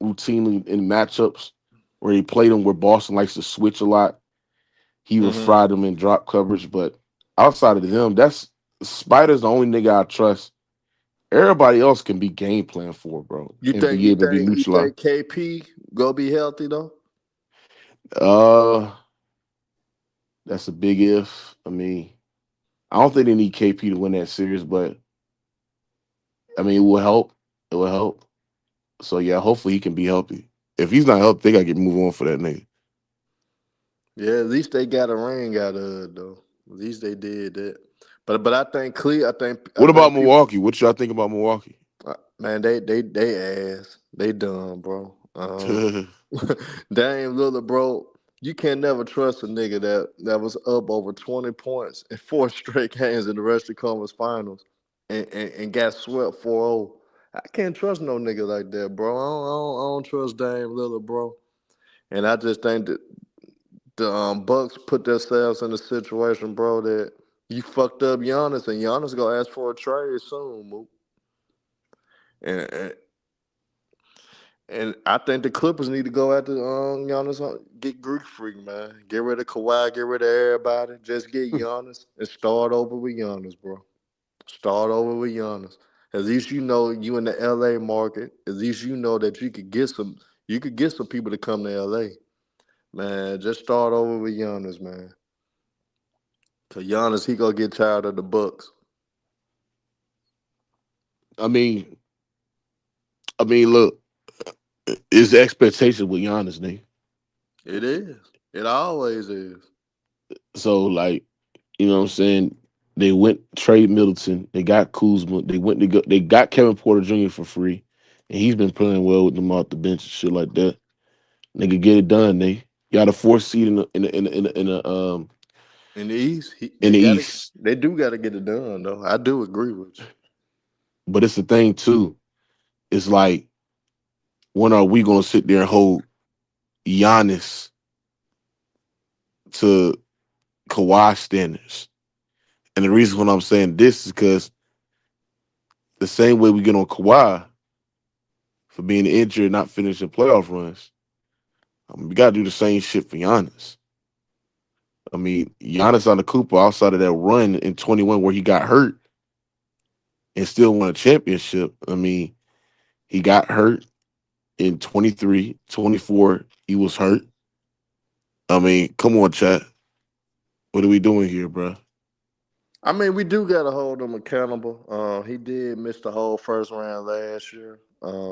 routinely in matchups where he played him where Boston likes to switch a lot, he would Hmm. fry them in drop coverage. But outside of him, that's Spider's the only nigga I trust. Everybody else can be game plan for, bro, You and think? be You able to be think? You neutralized. think KP go be healthy though? Uh, that's a big if. I mean, I don't think they need KP to win that series, but I mean, it will help. It will help. So yeah, hopefully he can be healthy. If he's not healthy, they gotta get move on for that nigga. Yeah, at least they got a ring out of it though. At least they did that. But I think Cle. I What about think people. Milwaukee? What y'all think about Milwaukee? Man, they ass. They done, bro. Dame Lillard, bro. You can never trust a nigga that was up over 20 points in four straight games in the rest of the conference finals and got swept 4-0. I can't trust no nigga like that, bro. I don't trust Dame Lillard, bro. And I just think that the Bucks put themselves in a situation, bro, that you fucked up Giannis, and Giannis gonna ask for a trade soon, Mook. And And I think the Clippers need to go after Giannis, get Greek freak, man. Get rid of Kawhi, get rid of everybody. Just get Giannis and start over with Giannis, bro. Start over with Giannis. At least you know you in the LA market. At least you know that you could get some people to come to LA. Man, just start over with Giannis, man. Cause Giannis, he gonna get tired of the Bucks. I mean, look, it's the expectation with Giannis, nigga. It is. It always is. So like, you know what I'm saying? They went trade Middleton. They got Kuzma. They went to go. They got Kevin Porter Jr. for free, and he's been playing well with them off the bench and shit like that. Nigga, get it done. They got a fourth seed In the East, in they the gotta, East. they do gotta get it done though. I do agree with you. But it's the thing too. It's like, when are we gonna sit there and hold Giannis to Kawhi standards? And the reason why I'm saying this is because the same way we get on Kawhi for being injured and not finishing playoff runs, we gotta do the same shit for Giannis. I mean, Giannis on the Cooper outside of that run in 21 where he got hurt and still won a championship. I mean, he got hurt in 23, 24. He was hurt. I mean, come on, chat. What are we doing here, bro? I mean, we do got to hold him accountable. He did miss the whole first round last year,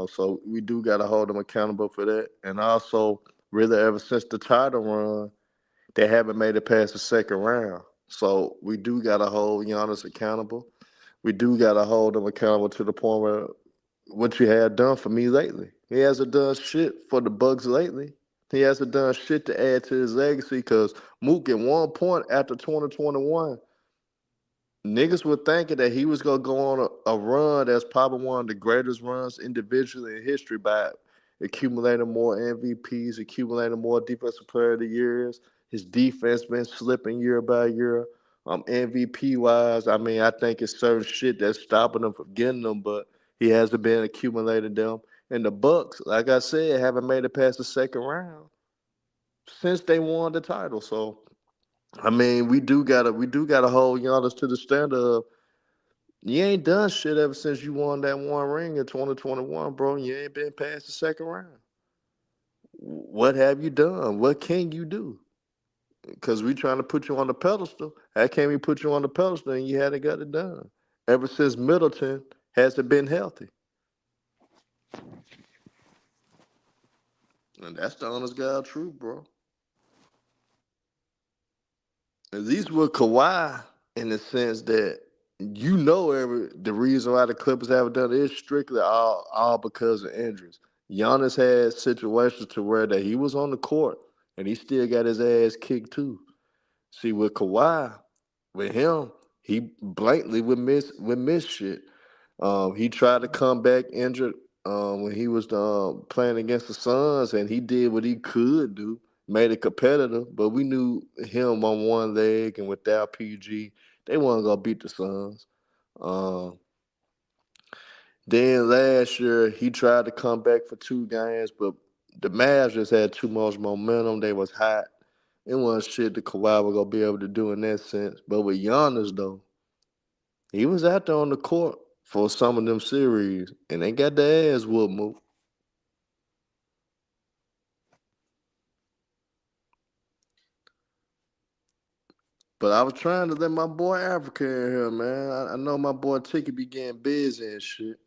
so we do got to hold him accountable for that. And also, really, ever since the title run, they haven't made it past the second round. So we do got to hold Giannis accountable. We do got to hold him accountable to the point where what you had done for me lately. He hasn't done shit for the Bucks lately. He hasn't done shit to add to his legacy because Mook at one point after 2021. Niggas were thinking that he was gonna go on a run that's probably one of the greatest runs individually in history by accumulating more MVPs, accumulating more defensive player of the years. His defense been slipping year by year. MVP wise, I mean, I think it's certain shit that's stopping him from getting them, but he hasn't been accumulating them. And the Bucks, like I said, haven't made it past the second round since they won the title. So I mean, we do gotta hold Giannis to the standard of you ain't done shit ever since you won that one ring in 2021, bro. You ain't been past the second round. What have you done? What can you do? Because we trying to put you on the pedestal. How can we put you on the pedestal and you hadn't got it done? Ever since Middleton hasn't been healthy. And that's the honest God truth, bro. At least with Kawhi, in the sense that the reason why the Clippers haven't done it is strictly all because of injuries. Giannis had situations to where that he was on the court and he still got his ass kicked too. See, with Kawhi, with him, he blatantly would miss shit. He tried to come back injured when he was playing against the Suns, and he did what he could do, made it competitive. But we knew him on one leg and without PG They wasn't gonna beat the Suns. Um, then last year he tried to come back for 2 games, but the Mavs just had too much momentum. They was hot. It wasn't shit that Kawhi was gonna be able to do in that sense. But with Giannis though, he was out there on the court for some of them series, and they got their ass whooped. Move. But I was trying to let my boy Africa in here, man. I know my boy Tiki be getting busy and shit.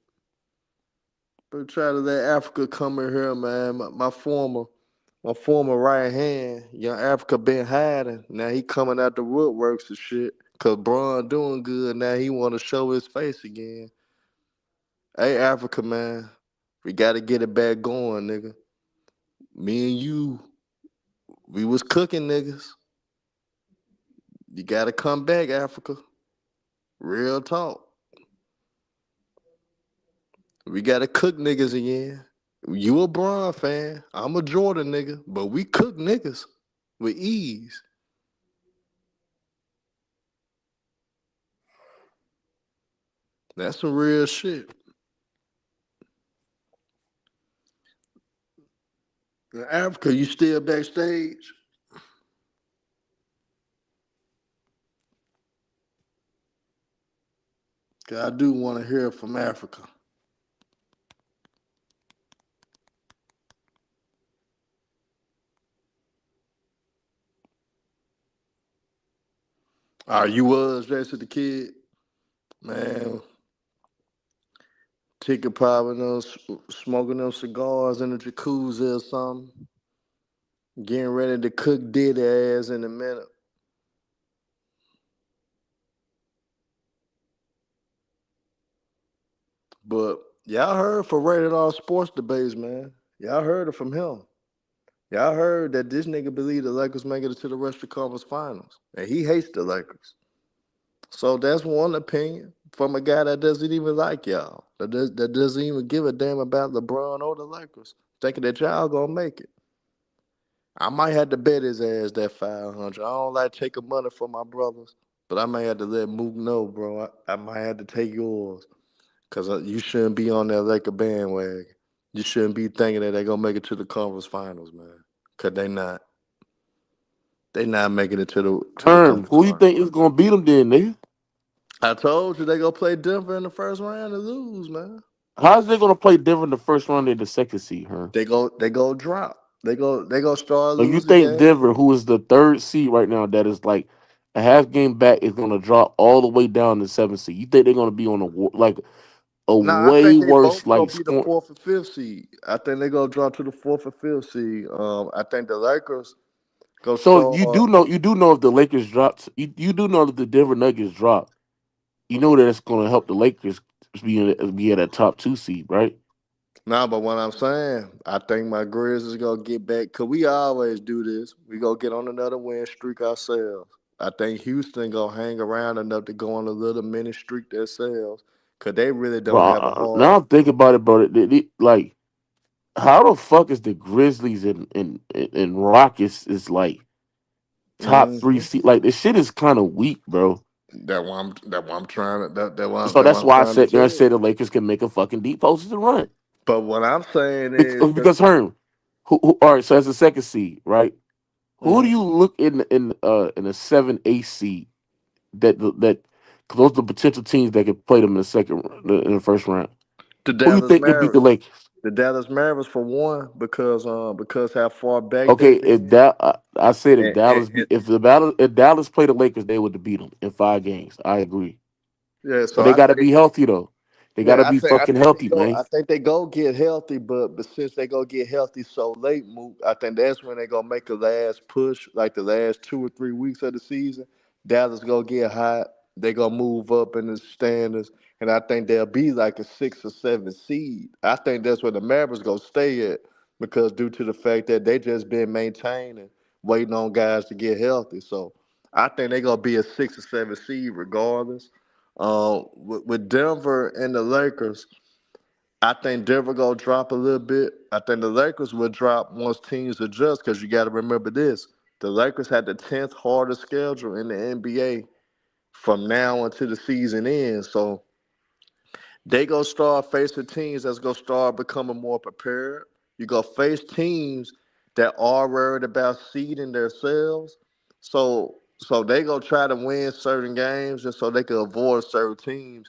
But try to let Africa come in here, man. My former right hand, young Africa been hiding. Now he coming out the woodworks and shit. Cause Braun doing good. Now he wanna show his face again. Hey Africa, man. We gotta get it back going, nigga. Me and you, we was cooking niggas. You gotta come back, Africa. Real talk. We gotta cook niggas again. You a Bron fan. I'm a Jordan nigga. But we cook niggas with ease. That's some real shit. In Africa, you still backstage? 'Cause I do want to hear from Africa. You was Jason the Kid? Man, Ticket popping those, smoking those cigars in the jacuzzi or something. Getting ready to cook Diddy ass in a minute. But y'all heard for Rated R Sports Debates, man. Y'all heard it from him. Y'all heard that this nigga believe the Lakers make it to the Western Conference Finals. And he hates the Lakers. So that's one opinion from a guy that doesn't even like y'all. That doesn't even give a damn about LeBron or the Lakers. Thinking that y'all gonna make it. I might have to bet his ass that 500. I don't like taking money from my brothers. But I may have to let Mook know, bro. I might have to take yours. Because you shouldn't be on that Laker bandwagon. You shouldn't be thinking that they're going to make it to the conference finals, man. Because they not. They not making it to the Herm, conference who you think finals. is gonna beat them then, nigga? I told you they going to play Denver in the first round and lose, man. How's they gonna play different the first round than the second seed, Herm? They go drop. They go start Like you losing think games. Denver, who is the third seed right now, that is like a half game back, is gonna drop all the way down to seventh seed? You think they're gonna be on like a Nah, I way think they worse both like gonna be the score? fourth and fifth seed. I think they gonna drop to the fourth and fifth seed. I think the Lakers go So start. you do know if the Lakers dropped, you do know that the Denver Nuggets drop. You know that it's gonna help the Lakers be at a top two seed, right? Nah, but what I'm saying, I think my Grizzlies gonna get back. Cause we always do this. We gonna get on another win streak ourselves. I think Houston gonna hang around enough to go on a little mini streak themselves. Cause they really But don't have a hard. now I'm thinking about it, bro. Like, how the fuck is the Grizzlies and Rockets is like top three Mm-hmm. seed? Like, this shit is kind of weak, bro. That why I'm trying to So that why that's I'm why I trying to said there I tell said the you. Lakers can make a fucking deep post and run. But what I'm saying is Because Herm, all right, so as a second seed, right? Who do mhm, you look in a 7-8 seed that 'cause those are the potential teams that could play them in the in the first round? the Who you Dallas think could beat the Mavericks. Lakers? The Dallas Mavericks for one, because how far back they Okay, if been. that I said if And, and, Dallas and if Dallas play the Lakers, they would beat them in 5 games. I agree, yeah, but so they I got to think be healthy though. They got to yeah, be fucking healthy, man. I think they go get healthy, but since they go get healthy so late, Mook, I think that's when they gonna make a last push, like the last 2 or 3 weeks of the season. Dallas gonna get hot. They gonna move up in the standings, and I think they'll be like a 6 or 7 seed. I think that's where the Mavericks gonna stay at because due to the fact that they just been maintaining, waiting on guys to get healthy. So I think they gonna be a 6 or 7 seed regardless. With Denver and the Lakers, I think Denver gonna drop a little bit. I think the Lakers will drop once teams adjust because you got to remember this: the Lakers had the 10th hardest schedule in the NBA, from now until the season ends. So they gonna start facing teams that's gonna start becoming more prepared. You gonna face teams that are worried about seeding themselves. So they gonna try to win certain games just so they can avoid certain teams.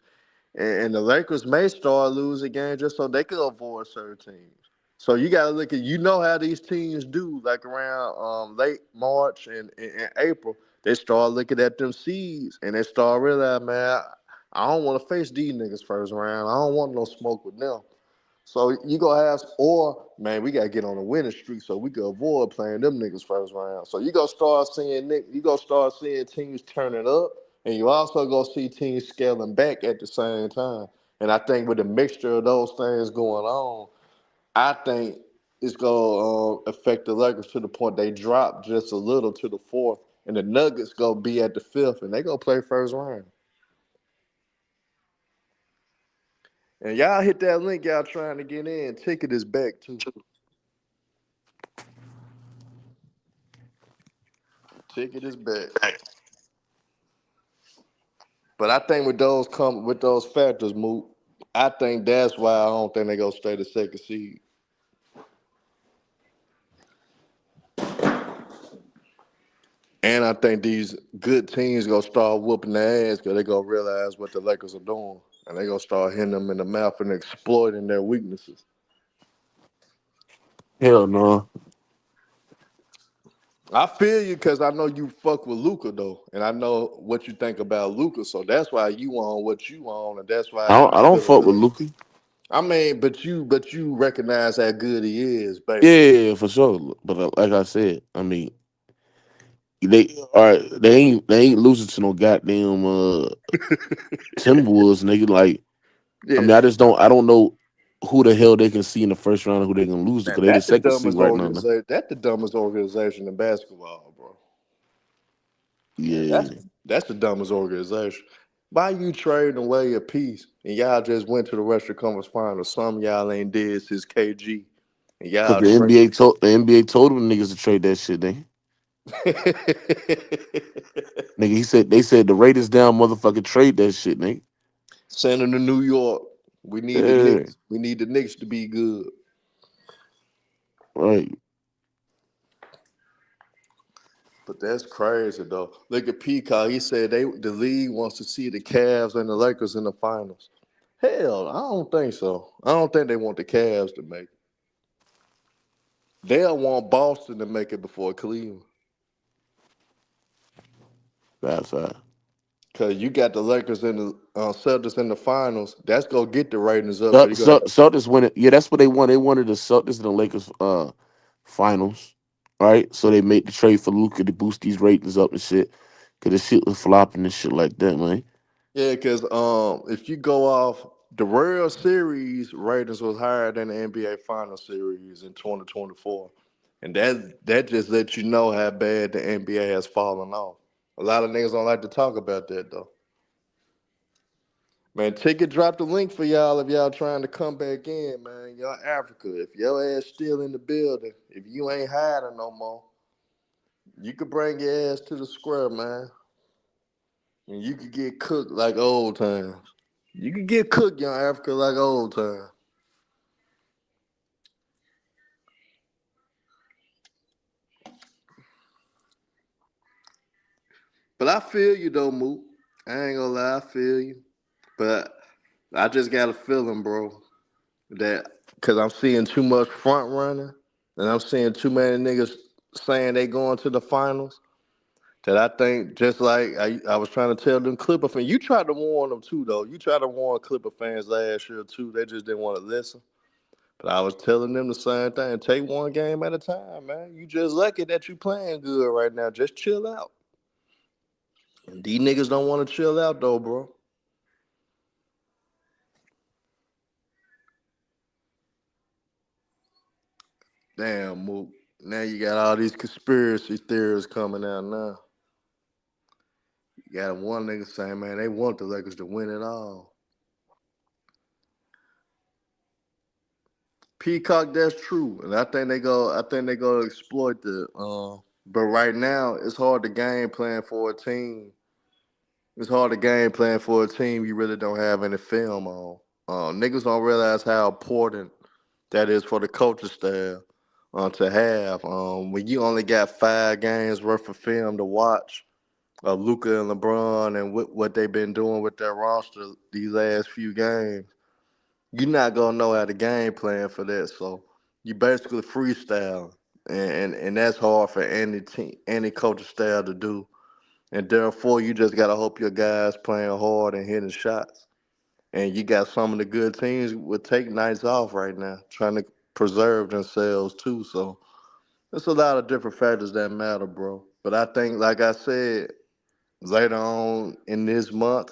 And the Lakers may start losing games just so they can avoid certain teams. So you got to look at, you know how these teams do, like around late March and April, they start looking at them seeds and they start realizing, man, I don't want to face these niggas first round. I don't want no smoke with them. So you gonna have, or man, we gotta get on a winning streak so we can avoid playing them niggas first round. So you gonna start seeing teams turning up, and you also gonna see teams scaling back at the same time. And I think with the mixture of those things going on, I think it's gonna affect the Lakers to the point they drop just a little to the fourth, and the Nuggets gonna be at the fifth, and they gonna play first round. And y'all hit that link, y'all trying to get in. Ticket is back too. Ticket is back. But I think with those factors, Moot, I think that's why I don't think they gonna stay the second seed. And I think these good teams gonna start whooping their ass because they gonna realize what the Lakers are doing, and they gonna start hitting them in the mouth and exploiting their weaknesses. Hell no. I feel you because I know you fuck with Luca though, and I know what you think about Luca, so that's why you on what you on, and that's why you I don't feeling fuck with the. Luka. I mean, but you recognize how good he is, Yeah, basically. yeah, yeah, for sure. But like I said, I mean, they are they ain't losing to no goddamn Timberwolves, nigga. Like, I Yeah, mean, I don't know who the hell they can see in the first round and who they gonna lose to man, because they the second seed right now. Man. That's the dumbest organization in basketball, bro. Yeah, That's the dumbest organization. Why you trading away a piece and y'all just went to the Western Conference Finals? Some of y'all ain't did since KG, and because y'all the trade. NBA told them niggas to trade that shit. Nigga, they said the Raiders down, motherfucker, trade that shit, nigga. Send them to New York. We need the Yeah, Knicks. We need the Knicks to be good. right. But that's crazy though. Look at Peacock. He said the league wants to see the Cavs and the Lakers in the finals. Hell, I don't think so. I don't think they want the Cavs to make it. They'll want Boston to make it before Cleveland. That's Cause you got the Lakers and the Celtics in the finals. That's gonna get the ratings up. Cause you gonna have Celtics win it. Yeah, that's what they want. They wanted the Celtics and the Lakers finals, right? So they made the trade for Luca to boost these ratings up and shit. Cause the shit was flopping and shit like that, man. yeah. Cause if you go off the World Series ratings was higher than the NBA Final Series in 2024, and that just lets you know how bad the NBA has fallen off. A lot of niggas don't like to talk about that though. Man, Ticket dropped the link for y'all if y'all trying to come back in, man. Y'all Africa. If your ass still in the building, if you ain't hiding no more, you could bring your ass to the square, man. And you could get cooked like old times. You could get cooked, young Africa, like old times. But I feel you though, Moot. I ain't gonna lie, I feel you. But I just got a feeling, bro, that because I'm seeing too much front running, and I'm seeing too many niggas saying they going to the finals. That I think just like I was trying to tell them Clipper fans, you tried to warn them too, though. You tried to warn Clipper fans last year too. They just didn't want to listen. But I was telling them the same thing. Take one game at a time, man. You just lucky that you playing good right now. Just chill out. And these niggas don't want to chill out though, bro. Damn, Mook. Now you got all these conspiracy theories coming out now. You got one nigga saying, man, they want the Lakers to win it all. Peacock, that's true, and I think they go. I think they go exploit the. But right now, it's hard to game plan for a team It's hard to game plan for a team you really don't have any film on. Niggas don't realize how important that is for the coaching staff to have. When you only got 5 games worth of film to watch of Luka and LeBron and what they've been doing with their roster these last few games, you're not gonna know how to game plan for that. So you basically freestyle, and that's hard for any team, any coaching staff to do. And therefore, you just gotta hope your guys playing hard and hitting shots. And you got some of the good teams would take nights off right now, trying to preserve themselves too. So there's a lot of different factors that matter, bro. But I think, like I said, later on in this month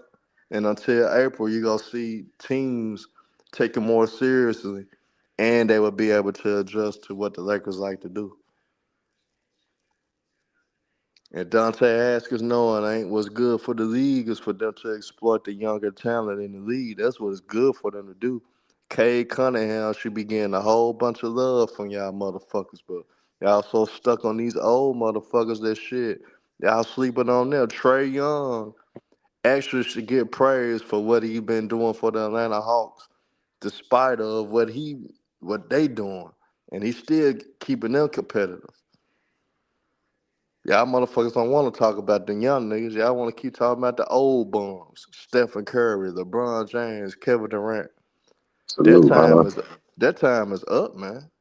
and until April, you're gonna see teams take it more seriously, and they will be able to adjust to what the Lakers like to do. And Dante Haskins knowing ain't what's good for the league is for them to exploit the younger talent in the league. That's what it's good for them to do. Cade Cunningham should be getting a whole bunch of love from y'all motherfuckers, but y'all so stuck on these old motherfuckers that shit. Y'all sleeping on them. Trey Young actually should get praise for what he been doing for the Atlanta Hawks, despite of what they doing. And he's still keeping them competitive. Y'all motherfuckers don't want to talk about the young niggas. Y'all want to keep talking about the old bums. Stephen Curry, LeBron James, Kevin Durant. Their Salute, time huh? is their time is up, man.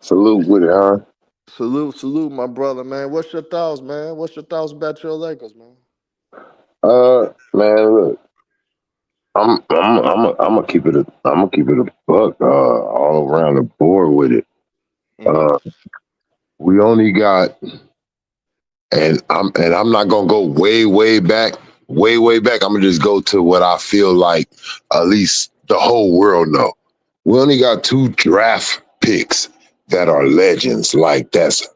Salute with it, huh? Salute, my brother, man. What's your thoughts, man? What's your thoughts about your Lakers, man? Man, look, I'm gonna keep it a buck, all around the board with it. Mm-hmm. Uh, we only got, and I'm not gonna go way back, way back. I'm gonna just go to what I feel like at least the whole world know. We only got 2 draft picks that are legends, like that's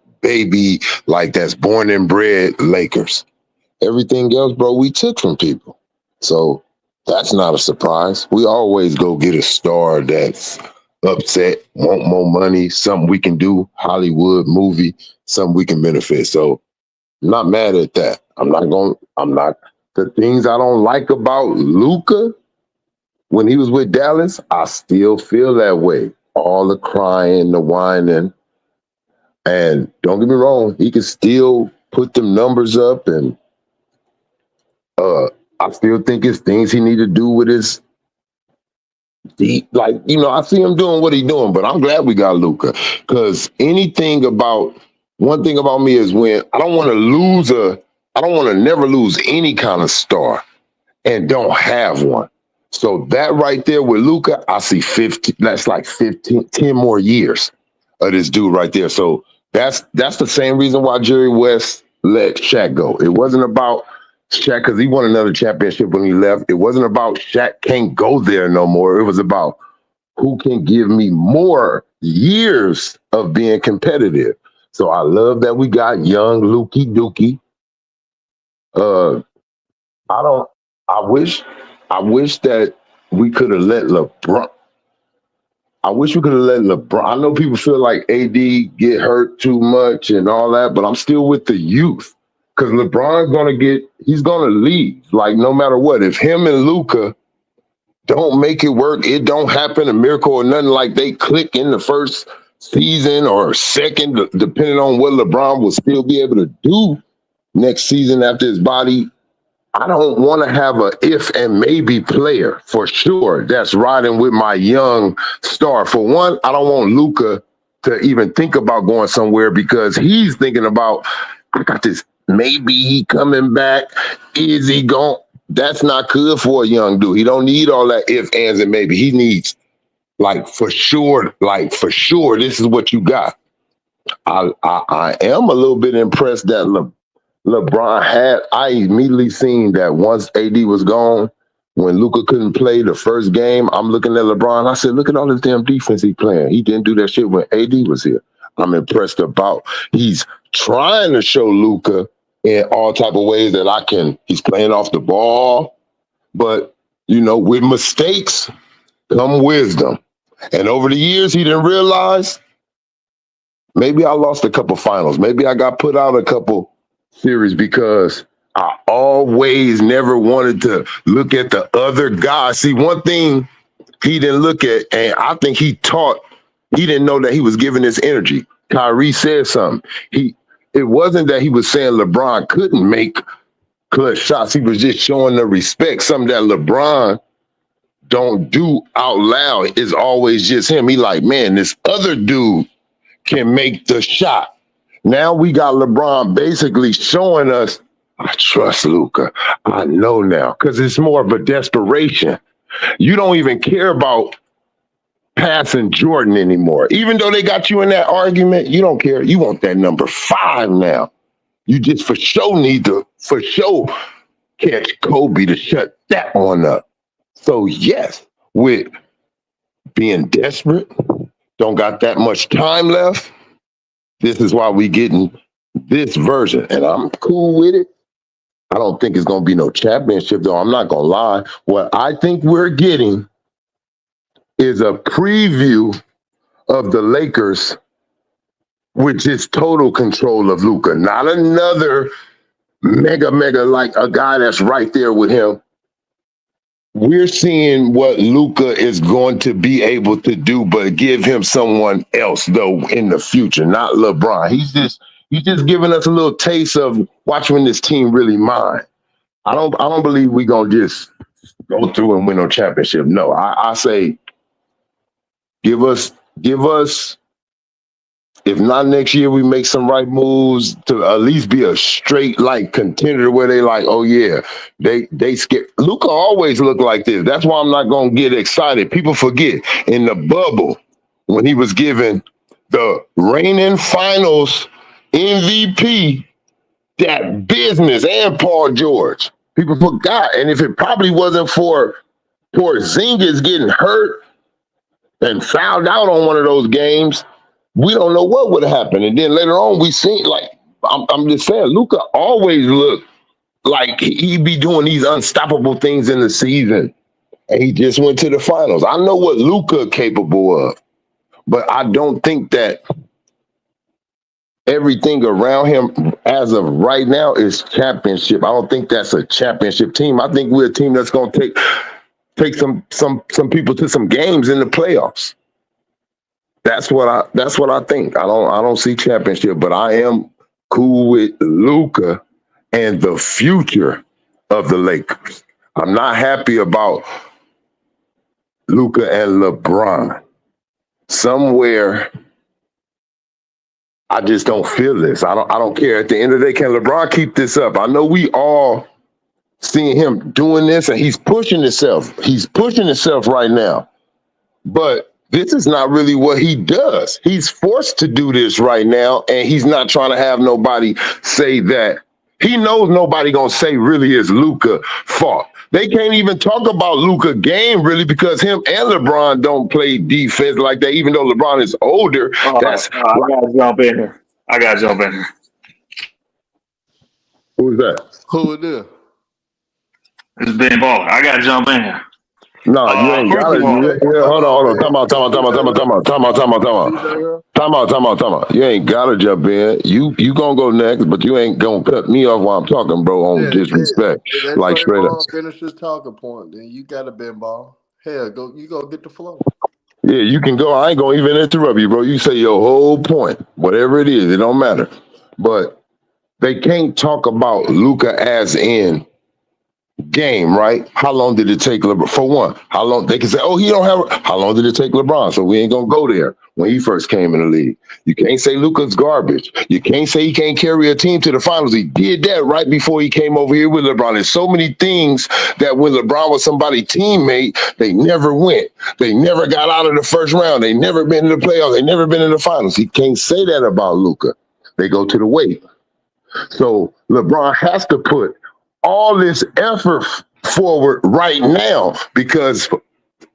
born and bred Lakers. Everything else, bro, we took from people. So that's not a surprise. We always go get a star that's upset, want more money, something we can do, Hollywood movie, something we can benefit. So I'm not mad at that. I'm not, the things I don't like about Luca when he was with Dallas, I still feel that way. All the crying, the whining. And don't get me wrong, he can still put them numbers up and Uh, I still think it's things he need to do with his deep. Like, I see him doing what he's doing, but I'm glad we got Luca. Because one thing about me is when I don't want to never lose any kind of star and don't have one. So that right there with Luca, I see 50, that's like 15, 10 more years of this dude right there. So that's the same reason why Jerry West let Shaq go. It wasn't about Shaq because he won another championship when he left. It wasn't about Shaq can't go there no more. It was about who can give me more years of being competitive. So I love that we got young Lukey Dookie. Uh, I don't. I wish. I wish that we could have let LeBron. I wish we could have let LeBron. I know people feel like AD get hurt too much and all that, but I'm still with the youth because he's gonna leave. Like no matter what, if him and Luca don't make it work, it don't happen a miracle or nothing. Like they click in the first season or second, depending on what LeBron will still be able to do next season after his body. I don't want to have a if and maybe player for sure that's riding with my young star. For one, I don't want Luca to even think about going somewhere because he's thinking about, I got this, maybe he coming back. Is he going? That's not good for a young dude. He don't need all that if, ands, and maybe. He needs like for sure, this is what you got. I am a little bit impressed that LeBron had. I immediately seen that once AD was gone, when Luca couldn't play the first game, I'm looking at LeBron. I said, look at all this damn defense he playing. He didn't do that shit when AD was here. I'm impressed about. He's trying to show Luca in all type of ways that I can. He's playing off the ball, but with mistakes come wisdom. And over the years, he didn't realize maybe I lost a couple finals. Maybe I got put out a couple series because I always never wanted to look at the other guy. See, one thing he didn't look at, and I think he didn't know that he was giving this energy. Kyrie said something. It wasn't that he was saying LeBron couldn't make clutch shots. He was just showing the respect, something that LeBron don't do out loud. It's always just him. He like, man, this other dude can make the shot. Now we got LeBron basically showing us, I trust Luka. I know now, because it's more of a desperation. You don't even care about passing Jordan anymore. Even though they got you in that argument, you don't care. You want that number 5 now. You just for sure need to, for sure, catch Kobe to shut that one up. So yes, with being desperate, don't got that much time left, this is why we getting this version. And I'm cool with it. I don't think it's going to be no championship, though. I'm not going to lie. What I think we're getting is a preview of the Lakers with just total control of Luka. Not another mega, like a guy that's right there with him. We're seeing what Luka is going to be able to do, but give him someone else, though, in the future, not LeBron. He's just giving us a little taste of watching this team really mine. I don't believe we're gonna just go through and win a championship. No, I say give us, if not next year, we make some right moves to at least be a straight like contender where they like, oh yeah, they scared. Luka always looked like this. That's why I'm not gonna get excited. People forget in the bubble when he was given the reigning finals MVP, that business, and Paul George. People forgot. And if it probably wasn't for Porzingis getting hurt and fouled out on one of those games, we don't know what would have happened. And then later on, we seen, like, I'm just saying, Luka always looked like he'd be doing these unstoppable things in the season. And he just went to the finals. I know what Luka capable of, but I don't think that everything around him as of right now is championship. I don't think that's a championship team. I think we're a team that's going to take some people to some games in the playoffs. That's what I think. I don't see championship, but I am cool with Luka and the future of the Lakers. I'm not happy about Luka and LeBron. Somewhere I just don't feel this. I don't care. At the end of the day, can LeBron keep this up? I know we all seeing him doing this, and he's pushing himself. He's pushing himself right now. But this is not really what he does. He's forced to do this right now, and he's not trying to have nobody say that. He knows nobody gonna say really is Luka fault. They can't even talk about Luka game really because him and LeBron don't play defense like that. Even though LeBron is older, I gotta jump in here. Who's that? Who it is? It's Ben Ball. I gotta jump in here. No, you ain't got it. Hold on. Time out. You ain't gotta jump in. You gonna go next, but you ain't gonna cut me off while I'm talking, bro, on disrespect. That's Like straight up. Finish his talking point, then you got a Ben Ball. Hell, you go get the flow. Yeah, you can go. I ain't gonna even interrupt you, bro. You say your whole point. Whatever it is, it don't matter. But they can't talk about Luka as in game, right? How long did it take LeBron? For one, how long they can say, oh, he don't have. How long did it take LeBron? So we ain't gonna go there when he first came in the league. You can't say Luka's garbage. You can't say he can't carry a team to the finals. He did that right before he came over here with LeBron. There's so many things that when LeBron was somebody's teammate, they never went. They never got out of the first round. They never been in the playoffs. They never been in the finals. He can't say that about Luka. They go to the waiver. So LeBron has to put all this effort forward right now because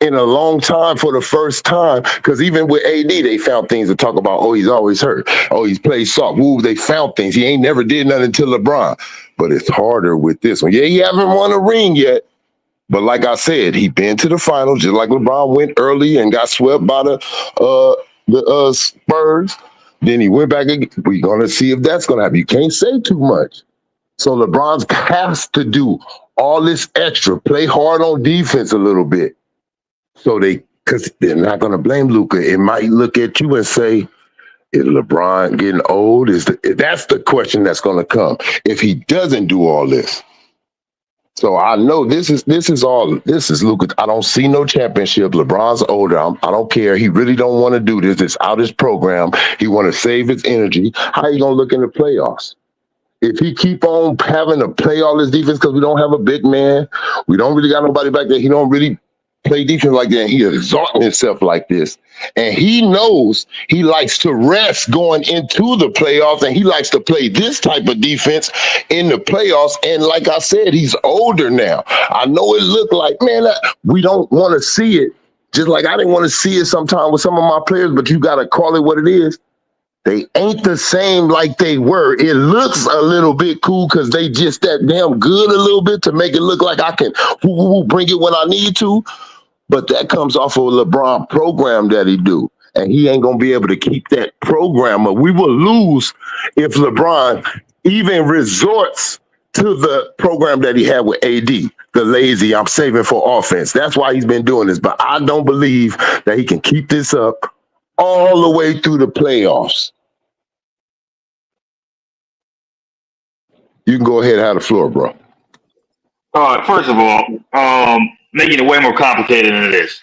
in a long time, for the first time, because even with AD, they found things to talk about. Oh, he's always hurt. Oh, he's played soft. Woo, they found things. He ain't never did nothing until LeBron. But it's harder with this one. Yeah, he haven't won a ring yet. But like I said, he been to the finals, just like LeBron went early and got swept by the Spurs. Then he went back again. We're going to see if that's going to happen. You can't say too much. So LeBron has to do all this extra, play hard on defense a little bit. So because they're not going to blame Luka. It might look at you and say, is LeBron getting old? That's the question that's going to come if he doesn't do all this. So I know this is Luka. I don't see no championship. LeBron's older. I don't care. He really don't want to do this. It's out his program. He want to save his energy. How you gonna look in the playoffs? If he keep on having to play all this defense because we don't have a big man, we don't really got nobody back there. He don't really play defense like that. He exalting himself like this. And he knows he likes to rest going into the playoffs, and he likes to play this type of defense in the playoffs. And like I said, he's older now. I know it looked like, man, we don't want to see it. Just like I didn't want to see it sometime with some of my players, but you got to call it what it is. They ain't the same like they were. It looks a little bit cool because they just that damn good a little bit to make it look like I can bring it when I need to. But that comes off of a LeBron program that he do. And he ain't going to be able to keep that program up. We will lose if LeBron even resorts to the program that he had with AD, the lazy, I'm saving for offense. That's why he's been doing this. But I don't believe that he can keep this up all the way through the playoffs. You can go ahead and have the floor, bro. First of all, making it way more complicated than it is.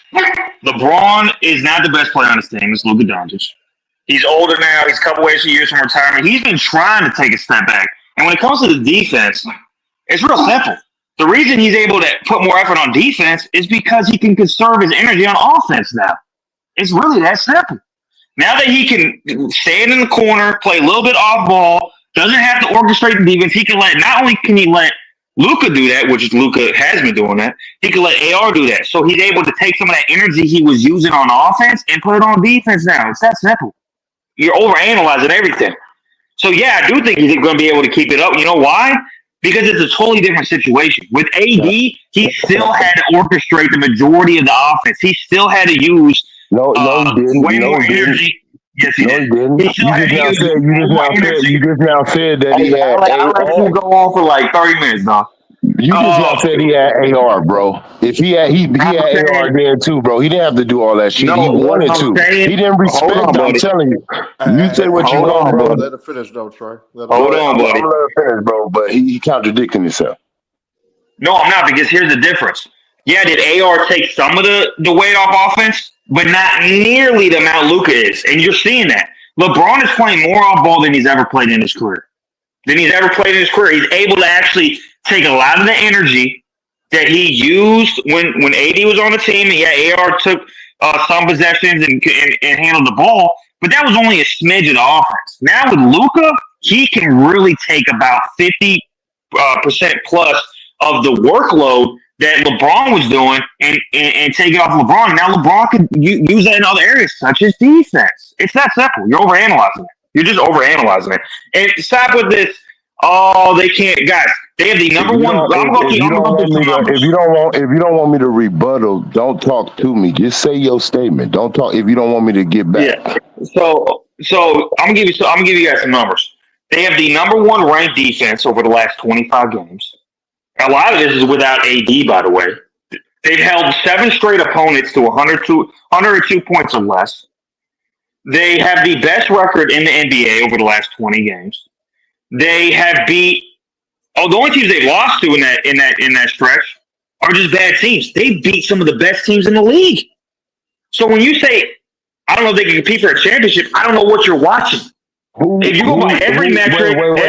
LeBron is not the best player on his team. It's Luka Doncic. He's older now. He's a couple extra years from retirement. He's been trying to take a step back. And when it comes to the defense, it's real simple. The reason he's able to put more effort on defense is because he can conserve his energy on offense now. It's really that simple. Now that he can stand in the corner, play a little bit off ball, doesn't have to orchestrate the defense, not only can he let Luka do that, which Luka has been doing that, he can let AR do that. So he's able to take some of that energy he was using on offense and put it on defense now. It's that simple. You're overanalyzing everything. So, yeah, I do think he's going to be able to keep it up. You know why? Because it's a totally different situation. With AD, he still had to orchestrate the majority of the offense. He still had to use he didn't. way more energy. Yes, he did. Didn't. You just now said that he had I'll let you go on for like 30 minutes, dog. You just now said he had AR, bro. If he had AR then too, bro. He didn't have to do all that shit. No, he wanted to. He didn't respect it. I'm telling you. You say what you want, bro. Let it finish, though, Trey. Hold on, buddy. I'm gonna let it finish, bro. But he contradicting himself. No, I'm not, because here's the difference. Yeah, did AR take some of the weight off offense? But not nearly the amount Luka is. And you're seeing that. LeBron is playing more off ball than he's ever played in his career. He's able to actually take a lot of the energy that he used when AD was on the team. And yeah, AR took some possessions and handled the ball, but that was only a smidge of the offense. Now with Luka, he can really take about 50% plus of the workload that LeBron was doing and take it off LeBron. Now LeBron can use that in other areas, such as defense. It's that simple. You're overanalyzing it. You're just overanalyzing it. And stop with this. Oh, they can't, guys. They have the number one. If you don't want me to rebuttal, don't talk to me. Just say your statement. Don't talk if you don't want me to get back. Yeah. So I'm gonna give you guys some numbers. They have the number one ranked defense over the last 25 games. A lot of this is without AD, by the way. They've held 7 straight opponents to 102 points or less. They have the best record in the NBA over the last 20 games. They have beat. The only teams they've lost to in that stretch are just bad teams. They beat some of the best teams in the league. So when you say, I don't know if they can compete for a championship, I don't know what you're watching. If you go by every metric, hold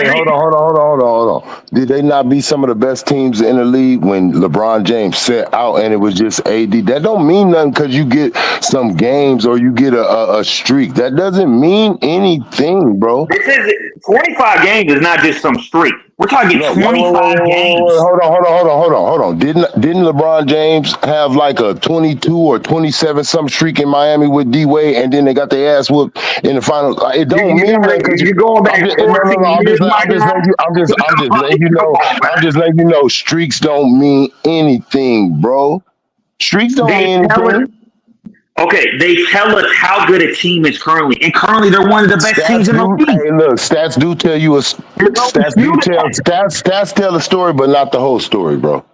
on. Did they not beat some of the best teams in the league when LeBron James set out and it was just AD? That don't mean nothing because you get some games or you get a streak. That doesn't mean anything, bro. This is 25 games is not just some streak. We're talking 25 games. Hold on. Didn't LeBron James have like a 22 or 27 some streak in Miami with D Wade, and then they got their ass whooped in the finals? It don't mean that because you're going back. I'm just letting you know. Streaks don't mean anything, bro. Streaks don't mean anything. Okay, they tell us how good a team is currently, and currently they're one of the best teams Stats in the do. league. Hey, look, stats do tell you a There's no stats do disputing tell that. stats tell the story, but not the whole story, bro.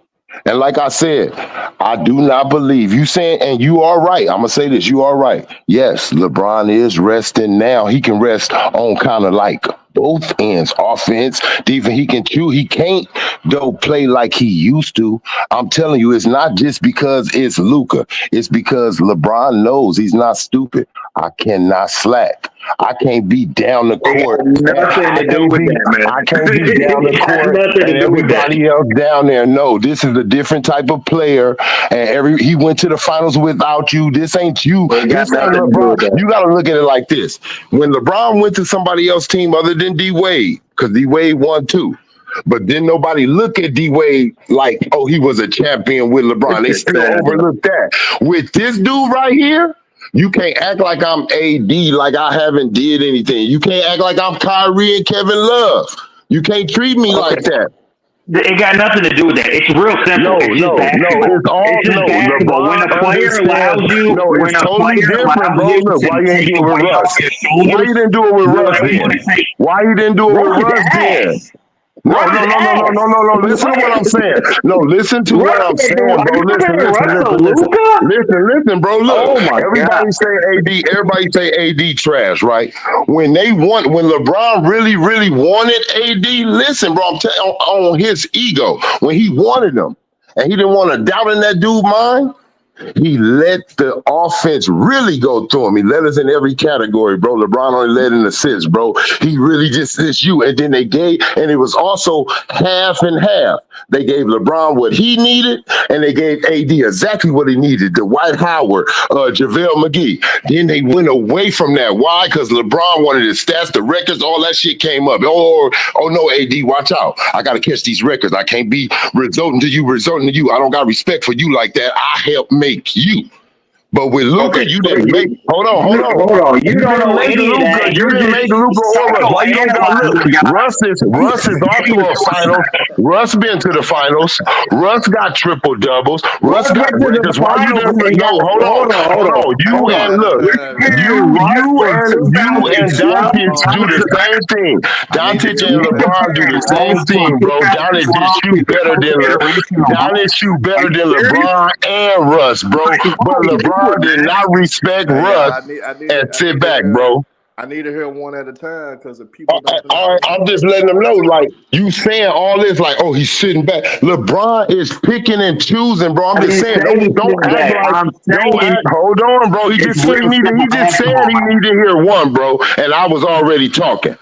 And like I said, I do not believe you saying, and you are right. I'm gonna say this, you are right. Yes, LeBron is resting now. He can rest on kind of like both ends, offense, defense. He can chew. He can't though play like he used to. I'm telling you, it's not just because it's Luca. It's because LeBron knows he's not stupid. I cannot slack. I can't be down the It got court. nothing to do with that, man. I can't be down the It got court nothing and to do with that. everybody else down there. No, this is a different type of player. And he went to the finals without you. This ain't you. It got This ain't nothing to do LeBron. with that. You got to look at it like this. When LeBron went to somebody else's team other than D Wade, because D Wade won too. But then nobody look at D Wade like, oh, he was a champion with LeBron. They still overlook that. With this dude right here, you can't act like I'm AD, like I haven't did anything. You can't act like I'm Kyrie and Kevin Love. You can't treat me like that. It got nothing to do with that. It's real simple. It's just basketball. It's all It's just basketball. When a LeBron player understands. allows you, No, it's when a totally player different, allows bro. you Look, to why you ain't take do the it with weight off Russ? your Why shoulders, you didn't do it with you're Russ able to then? say, Why you didn't do it with Russ is Russ then? ass. No, Russ no, is no, no, no, ass. no, no, no. Listen to what I'm saying. No, listen to what Russ I'm can't do saying, Are bro. you Listen, comparing listen, Russ to listen, listen. Luka? Listen, bro. Look, Oh my God. everybody say AD, everybody say AD trash, right? When LeBron really, really wanted AD, listen, bro, I'm telling on his ego, when he wanted him, and he didn't want to doubt in that dude's mind, he let the offense really go through him. He led us in every category, bro. LeBron only led in assists, bro. He really just this you. And then they gave, and it was also half and half. They gave LeBron what he needed, and they gave AD exactly what he needed. Dwight Howard, JaVale McGee. Then they went away from that. Why? Because LeBron wanted his stats, the records, all that shit came up. Oh no, AD, watch out. I gotta catch these records. I can't be resulting to you. I don't got respect for you like that. I help make you. But with Luca, Okay, you so didn't make. Hold on, hold on. hold on. You You don't didn't know make any of Luca. that. You You're didn't make just Luca or Russ. Why you don't got look? psychoanalyzing the guy. Russ is also a finals. Russ been to the finals. Russ got triple doubles. Russ Russ got went to the records. Why you finals didn't? and No, got hold on. hold You and on. look. You're comparing Russ from You and 2012 Doncic do the same thing. I need to Doncic hear and one You're at a LeBron do time. the comparing same Russ from thing, bro. Doncic did 2012 shoot to the better first than iteration of Doncic Russ. shoot Are better you than serious? LeBron and Russ, bro. But Nobody do LeBron it, did man. not respect Hey, Russ and I sit need to back, hear, bro. I need to hear one at a time because the people don't I'm understand. just letting them know, like, you saying all this, like, oh, he's sitting back. LeBron is picking and choosing, bro. I'm I just didn't saying, say he don't did act that. like, I'm don't saying act, hold on, bro. He it's just said real simple he just said basketball, he man. needed to hear one, bro. And I was already talking.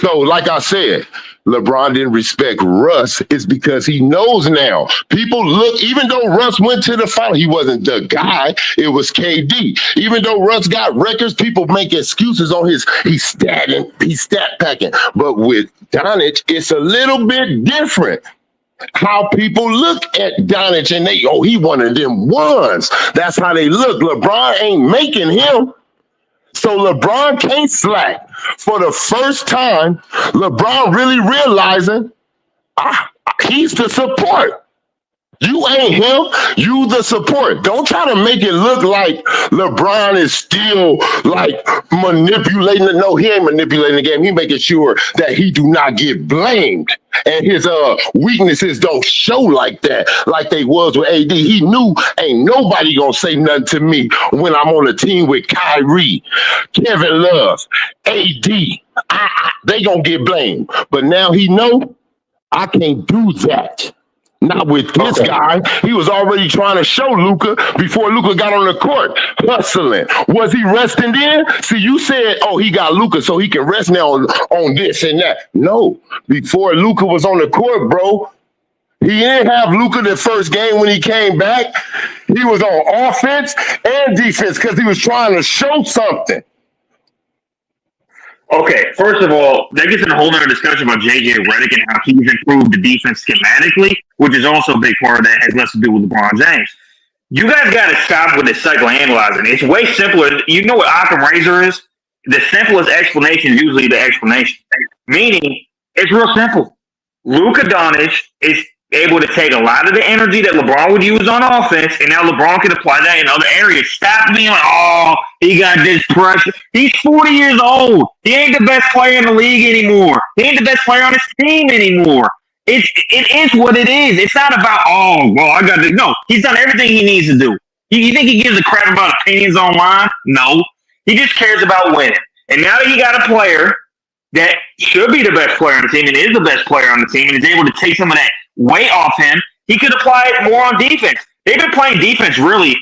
So, like I said, LeBron didn't respect Russ. It's because he knows now. People look, even though Russ went to the final, he wasn't the guy. It was KD. Even though Russ got records, people make excuses on he's stat packing. But with Doncic, it's a little bit different. How people look at Doncic and he one of them ones. That's how they look. LeBron ain't making him. So LeBron can't slack. For the first time, LeBron really realizing he's the support. You ain't him. You the support. Don't try to make it look like LeBron is still like manipulating. No, he ain't manipulating the game. He making sure that he do not get blamed. And his weaknesses don't show like that, like they was with AD. He knew ain't nobody gonna say nothing to me when I'm on a team with Kyrie, Kevin Love, AD. They gonna get blamed. But now he know I can't do that. Not with this Okay. guy. He was already trying to show Luka before Luka got on the court, hustling. Was he resting then? See, you said, oh, he got Luka, so he can rest now on this and that. No, before Luka was on the court, bro, he didn't have Luka the first game when he came back. He was on offense and defense because he was trying to show something. Okay, first of all, that gets in a whole other discussion about JJ Redick and how he's improved the defense schematically, which is also a big part of that, has less to do with LeBron James. You guys got to stop with this psychoanalyzing. It's way simpler. You know what Occam Razor is? The simplest explanation is usually the explanation. Meaning, it's real simple. Luka Doncic is able to take a lot of the energy that LeBron would use on offense, and now LeBron can apply that in other areas. Stop being like, oh, he got this pressure. He's 40 years old. He ain't the best player in the league anymore. He ain't the best player on his team anymore. It is what it is. It's not about, oh, well, I got to. No, he's done everything he needs to do. You think he gives a crap about opinions online? No. He just cares about winning. And now that he got a player that should be the best player on the team and is the best player on the team and is able to take some of that weight off him, he could apply it more on defense. They've been playing defense really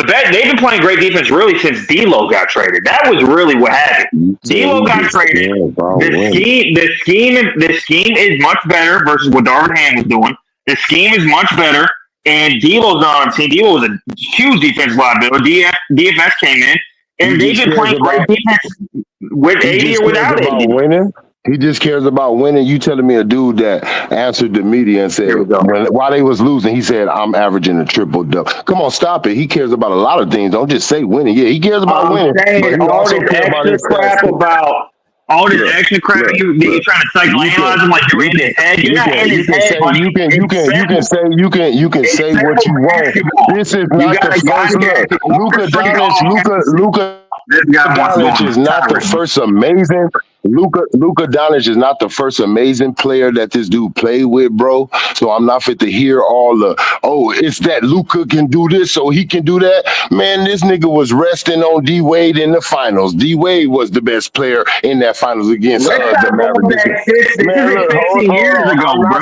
they've been playing great defense really since D'Lo got traded. That was really what happened. D'Lo got traded. The scheme is much better versus what Darvin Ham was doing. The scheme is much better, and D'Lo's not on the team. D'Lo was a huge defense liability. DFS came in, and they've been playing great defense with AD or without AD. Winning. He just cares about winning. You telling me a dude that answered the media and said while they was losing, he said, I'm averaging a triple double. Come on, stop it. He cares about a lot of things. Don't just say winning. Yeah, he cares about winning. But he also cares about his crap about all this extra crap you're trying to psychoanalyze him like you're in his head. You're not in his head. You can say what you want. This is not the first Luka Doncic is not the first amazing. Luka Doncic is not the first amazing player that this dude played with, bro. So I'm not fit to hear all the, it's that Luka can do this, so he can do that. Man, this nigga was resting on D Wade in the finals. D Wade was the best player in that finals against the Mavericks. Man, look, years ago, bro.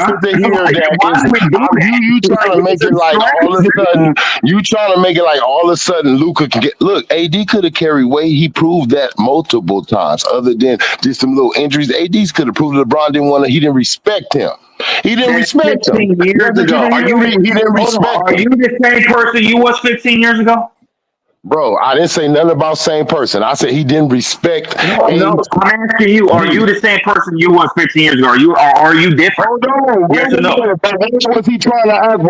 You trying to make it like all of a sudden, Luka can get. Look, AD could have carried weight. He proved that multiple times. Other than just some little injuries, AD's could have proved LeBron he didn't respect him. He didn't respect him. Years ago. Are you the same person you was 15 years ago? Bro, I didn't say nothing about same person. I said he didn't respect. No, I'm asking you, are you the same person you was 15 years ago? Are you different? Hold on. Yes or no? Why was he trying to act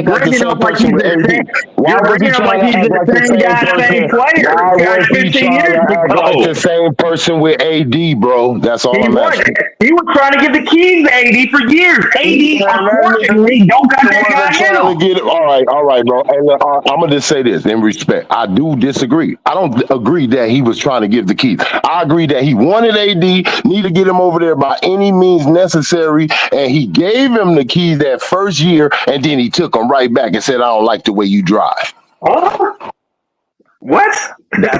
like the same person with AD? Why was he trying to act like the same person? Why was he trying to act like the same person with AD, bro? That's all I'm asking. He was trying to give the keys to AD for years. AD, unfortunately, don't got that guy in. All right, bro. And I'm gonna just say this in respect. I do disagree. I don't agree that he was trying to give the keys. I agree that he wanted AD, need to get him over there by any means necessary, and he gave him the keys that first year, and then he took them right back and said, I don't like the way you drive. What? First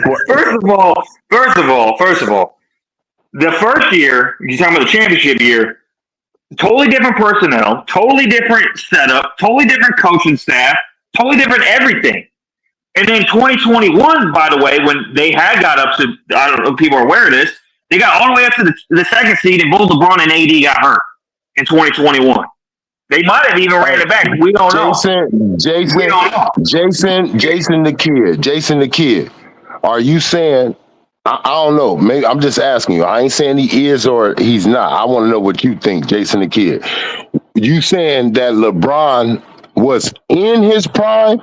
of all, the first year, you're talking about the championship year, totally different personnel, totally different setup, totally different coaching staff, totally different everything. And then 2021, by the way, when they had got up to, I don't know if people are aware of this, they got all the way up to the second seed, and both LeBron and AD got hurt in 2021. They might have even ran it back. We don't know. Jason the kid. Are you saying? I don't know. Maybe I'm just asking you. I ain't saying he is or he's not. I want to know what you think, Jason the kid. You saying that LeBron was in his prime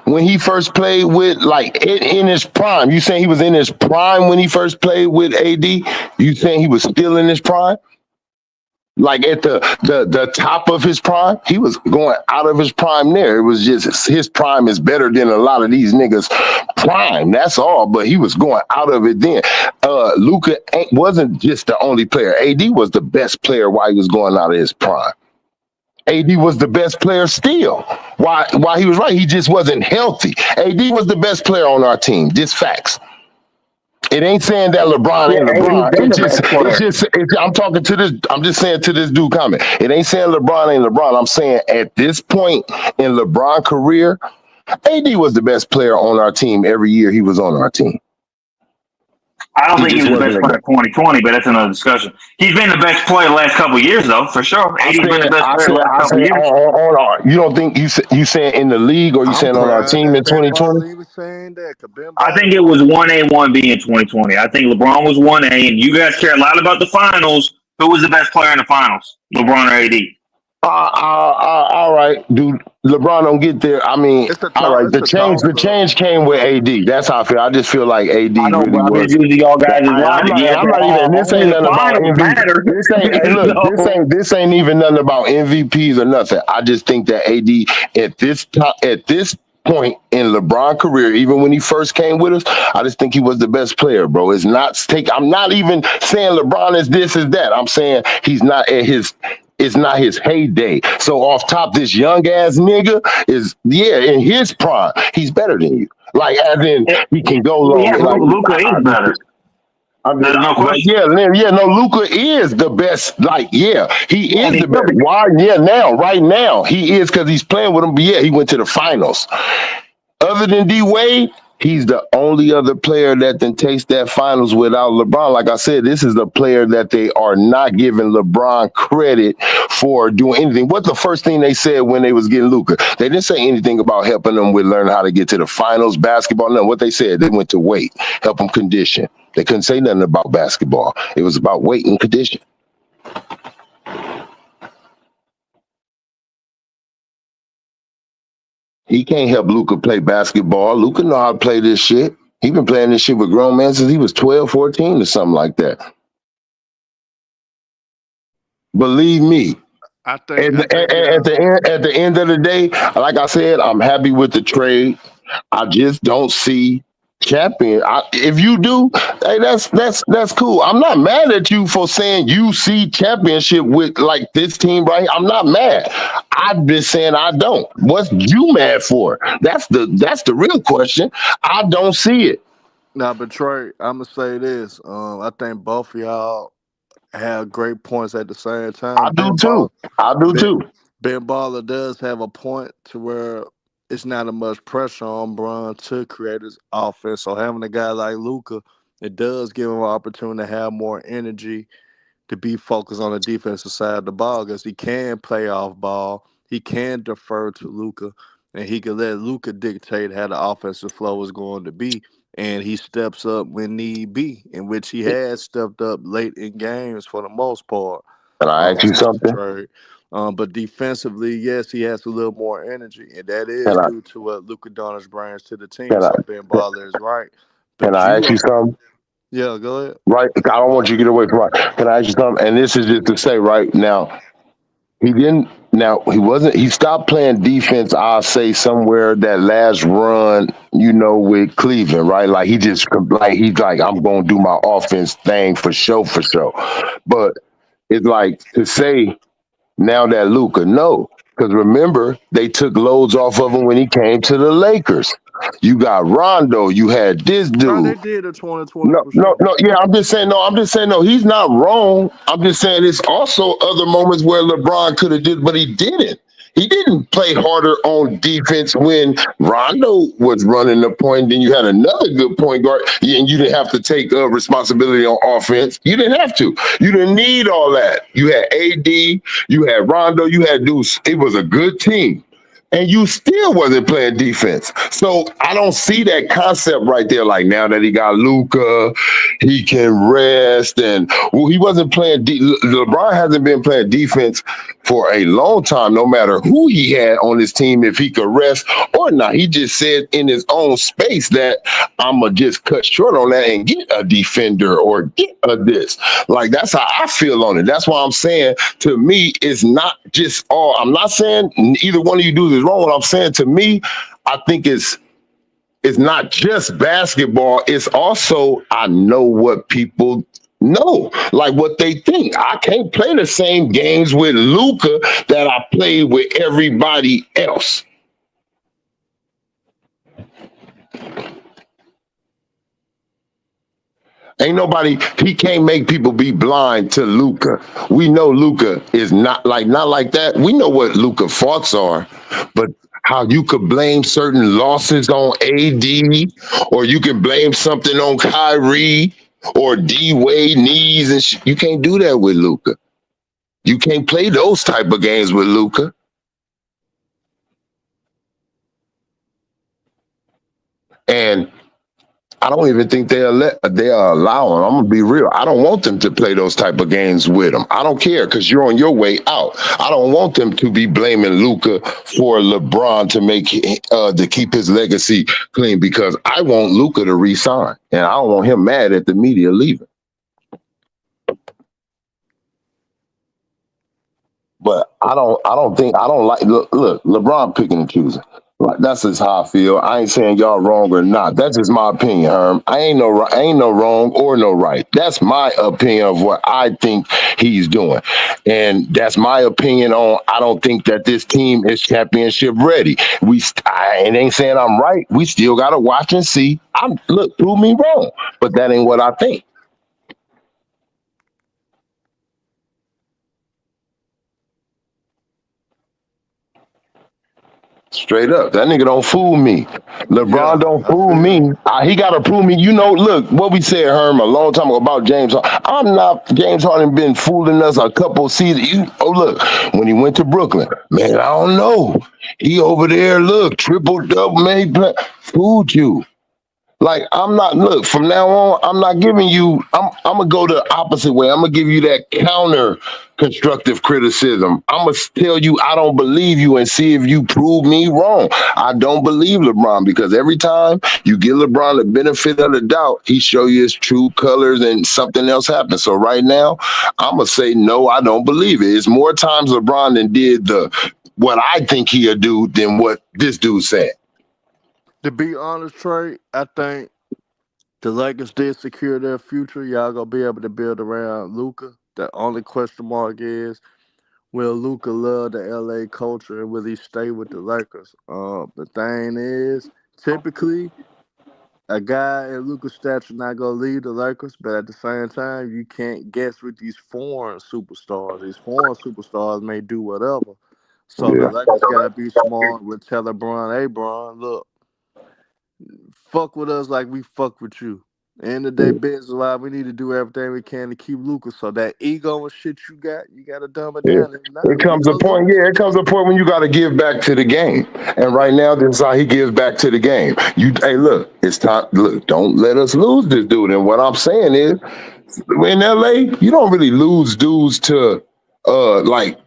when he first played with, like, in his prime? You saying he was in his prime when he first played with AD? You saying he was still in his prime? Like at the top of his prime? He was going out of his prime there. It was just his prime is better than a lot of these niggas' prime. That's all. But he was going out of it then. Luka wasn't just the only player. AD was the best player while he was going out of his prime. AD was the best player still. Why he was right, he just wasn't healthy. AD was the best player on our team. Just facts. It ain't saying that LeBron ain't LeBron. I'm just saying to this dude comment. It ain't saying LeBron ain't LeBron. I'm saying at this point in LeBron's career, AD was the best player on our team every year he was on our team. I don't think he was the best player in 2020, but that's another discussion. He's been the best player the last couple of years, though, for sure. AD's been the best player the last couple of years. You don't think you saying in the league, or you saying on our team in 2020? I think it was 1A, 1B in 2020. I think LeBron was 1A, and you guys care a lot about the finals. Who was the best player in the finals, LeBron or AD? All right, dude. LeBron don't get there. I mean, It's a all toss. right. It's a toss The up. change came with AD. That's how I feel. I just feel like I AD know, but really I mean, was. usually y'all guys is I'm logic. not, Yeah, and I'm but not even. This only ain't the nothing about finals MVP. matter. This ain't. Hey, look. So This ain't even nothing about MVPs or nothing. I just think that AD at this point in LeBron career, even when he first came with us, I just think he was the best player, bro. It's not take. I'm not even saying LeBron is this is that. I'm saying he's not at his. It's not his heyday. So off top, this young ass nigga is in his prime. He's better than you. Like as in he can go long. yeah, Like Luca is better. There's no like question. no, Luca is the best. Like, yeah, he Yeah, and is he the still best. be. Why? Yeah, right now, he is because he's playing with him. But yeah, he went to the finals. Other than D Wade, he's the only other player that can taste that finals without LeBron. Like I said, this is the player that they are not giving LeBron credit for doing anything. What's the first thing they said when they was getting Luca? They didn't say anything about helping them with learning how to get to the finals, basketball. No, what they said, they went to weight, help them condition. They couldn't say nothing about basketball. It was about weight and condition. He can't help Luca play basketball. Luca know how to play this shit. He been playing this shit with grown men since he was 12, 14, or something like that. Believe me. At the end of the day, like I said, I'm happy with the trade. I just don't see champion. If you do, hey, that's cool. I'm not mad at you for saying you see championship with like this team, right? I'm not mad. I've been saying I don't. What's you mad for? That's the real question. I don't see it. Now, but Trey, I'm gonna say this. I think both of y'all have great points at the same I time. do too. I do Ben, too. Ben Baller does have a point to where it's not as much pressure on Bron to create his offense. So having a guy like Luca, it does give him an opportunity to have more energy to be focused on the defensive side of the ball because he can play off ball. He can defer to Luca, and he can let Luca dictate how the offensive flow is going to be. And he steps up when need be, in which he has stepped up late in games for the most part Can I ask you since the something? trade. But defensively, yes, he has a little more energy, and that is Can I due to what Luka Doncic brings to the team. can I So Ben Butler is right, can but I ask you something? yeah, go ahead. Right? I don't want you to get away from right. Can I ask you something? And this is just to say right now, he didn't. Now he wasn't. He stopped playing defense. I'll say somewhere that last run, with Cleveland, right? Like he's like I'm gonna do my offense thing for sure, for sure. But it's like to say now that Luca, no, because remember they took loads off of him when he came to the Lakers. You got Rondo. You had this No, they dude. did a 2020 No, for no, sure. no. Yeah, I'm just saying. No, I'm just saying. No, he's not wrong. I'm just saying it's also other moments where LeBron could have did, but he didn't. He didn't play harder on defense when Rondo was running the point. Then you had another good point guard, and you didn't have to take responsibility on offense. You didn't have to. You didn't need all that. You had AD, you had Rondo, you had Deuce. It was a good team and you still wasn't playing defense. So I don't see that concept right there. Like now that he got Luca, he can rest, and well, he wasn't playing. LeBron hasn't been playing defense for a long time. No matter who he had on his team, if he could rest or not, he just said in his own space that I'm gonna just cut short on that and get a defender or get a this. Like that's how I feel on it. That's why I'm saying to me, it's not just all. I'm not saying either one of you dudes is wrong. What I'm saying to me, I think it's not just basketball. It's also I know what people know, like what they think. I can't play the same games with Luca that I played with everybody else. Ain't nobody. He can't make people be blind to Luca. We know Luca is not like that. We know what Luca faults are, but how you could blame certain losses on AD, or you can blame something on Kyrie or D Wade knees, and you can't do that with Luca. You can't play those type of games with Luca. And I don't even think they are allowing. I'm gonna be real. I don't want them to play those type of games with them. I don't care because you're on your way out. I don't want them to be blaming Luca for LeBron to to keep his legacy clean because I want Luca to resign and I don't want him mad at the media leaving. But I don't like look LeBron picking and choosing. Like that's just how I feel. I ain't saying y'all wrong or not. That's just my opinion, Herm. Ain't no wrong or no right. That's my opinion of what I think he's doing, and that's my opinion on. I don't think that this team is championship ready. I ain't saying I'm right. We still gotta watch and see. Prove me wrong, but that ain't what I think. Straight up, that nigga don't fool me. LeBron Yeah, don't I fool feel me. He gotta prove me. You know, look what we said, Herm, a long time ago about James. I'm not James Harden been fooling us a couple seasons. Look, when he went to Brooklyn, man, I don't know. He over there, look, triple double, man, fooled you. Like I'm not look from now on. I'm not giving you. I'm gonna go the opposite way. I'm gonna give you that counter constructive criticism. I'm gonna tell you I don't believe you and see if you prove me wrong. I don't believe LeBron because every time you give LeBron the benefit of the doubt, he show you his true colors and something else happens. So right now, I'm gonna say no. I don't believe it. It's more times LeBron than did the what I think he'll do than what this dude said. to be honest, Trey. I think the Lakers did secure their future. Y'all gonna be able to build around Luca. The only question mark is, will Luca love the LA culture and will he stay with the Lakers? The thing is, typically a guy in Luca's stature not gonna lead the Lakers, but at the same time, you can't guess with these foreign superstars. These foreign superstars may do whatever. So the Yeah. Lakers gotta be smart with tell LeBron, hey Bron, look, fuck with us like we fuck with you. End of the day, business wise, we need to do everything we can to keep Luca. So that ego and shit you gotta dumb it Yeah. down. If not, we gonna lose. It comes a point when you got to give back to the game. And right now, this is how he gives back to the game. Hey, look, it's time. Look, don't let us lose this dude. And what I'm saying is, in LA, you don't really lose dudes to like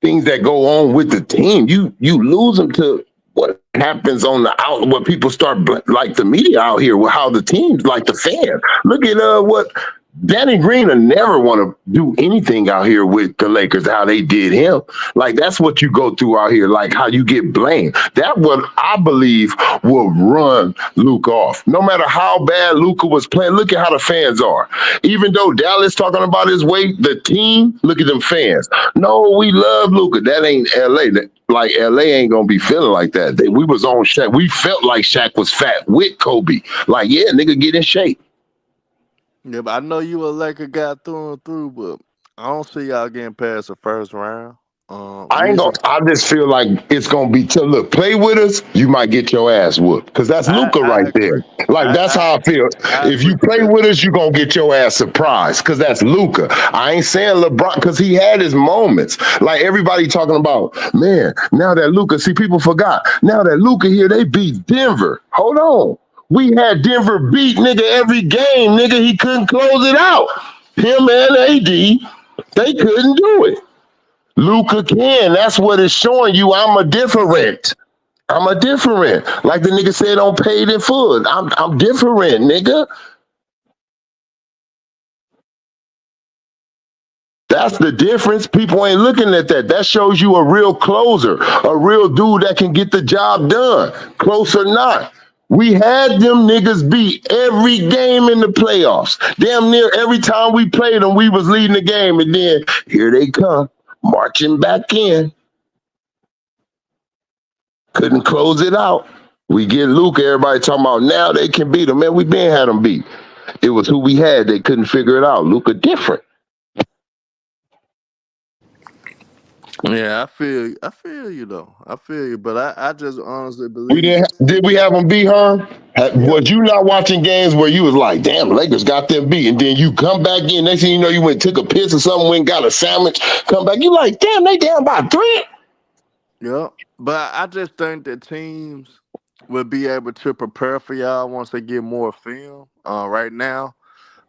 things that go on with the team. You lose them to what happens on the out. What people start like the media out here with how the teams like the fans. Look at what Danny Green will never want to do anything out here with the Lakers, how they did him. Like, that's what you go through out here, like how you get blamed. That what I believe will run Luka off. No matter how bad Luka was playing, look at how the fans are. Even though Dallas talking about his weight, the team, look at them fans. No, we love Luka. That ain't LA. Like LA ain't gonna be feeling like that. We was on Shaq. We felt like Shaq was fat with Kobe. Like, yeah, nigga, get in shape. Yeah, but I know you a Laker guy through and through, but I don't see y'all getting past the first round. I ain't Reason gonna. I just feel like it's gonna be. Look, play with us. You might get your ass whooped because that's Luca I right there. agree. Like that's how I feel. I If agree you with play that with too. us, you gonna get your ass surprised because that's Luca. I ain't saying LeBron because he had his moments. Like everybody talking about, man. Now that Luca, see, people forgot. Now that Luca here, they beat Denver. Hold on. We had Denver beat nigga every game. Nigga, he couldn't close it out. Him and AD, they couldn't do it. Luca can. That's what it's showing you. I'm a different. I'm a different. Like the nigga said on Paid in Full. I'm different, nigga. That's the difference. People ain't looking at that. That shows you a real closer, a real dude that can get the job done, close or not. We had them niggas beat every game in the playoffs. Damn near every time we played them, we was leading the game, and then here they come marching back in. Couldn't close it out. We get Luke. Everybody talking about now they can beat him. Man, we been had them beat. It was who we had. They couldn't figure it out. Luca different. Yeah, I feel you though. I feel you, but I just honestly We believe didn't. this Did we team. have them beat her? Yeah, Was you not watching games where you was like, damn, Lakers got them beat, and then you come back in. Next thing you know, you went took a piss or something, went and got a sandwich. Come back, you like, damn, they down by 3. yeah. But I just think that teams will be able to prepare for y'all once they get more film. Right now,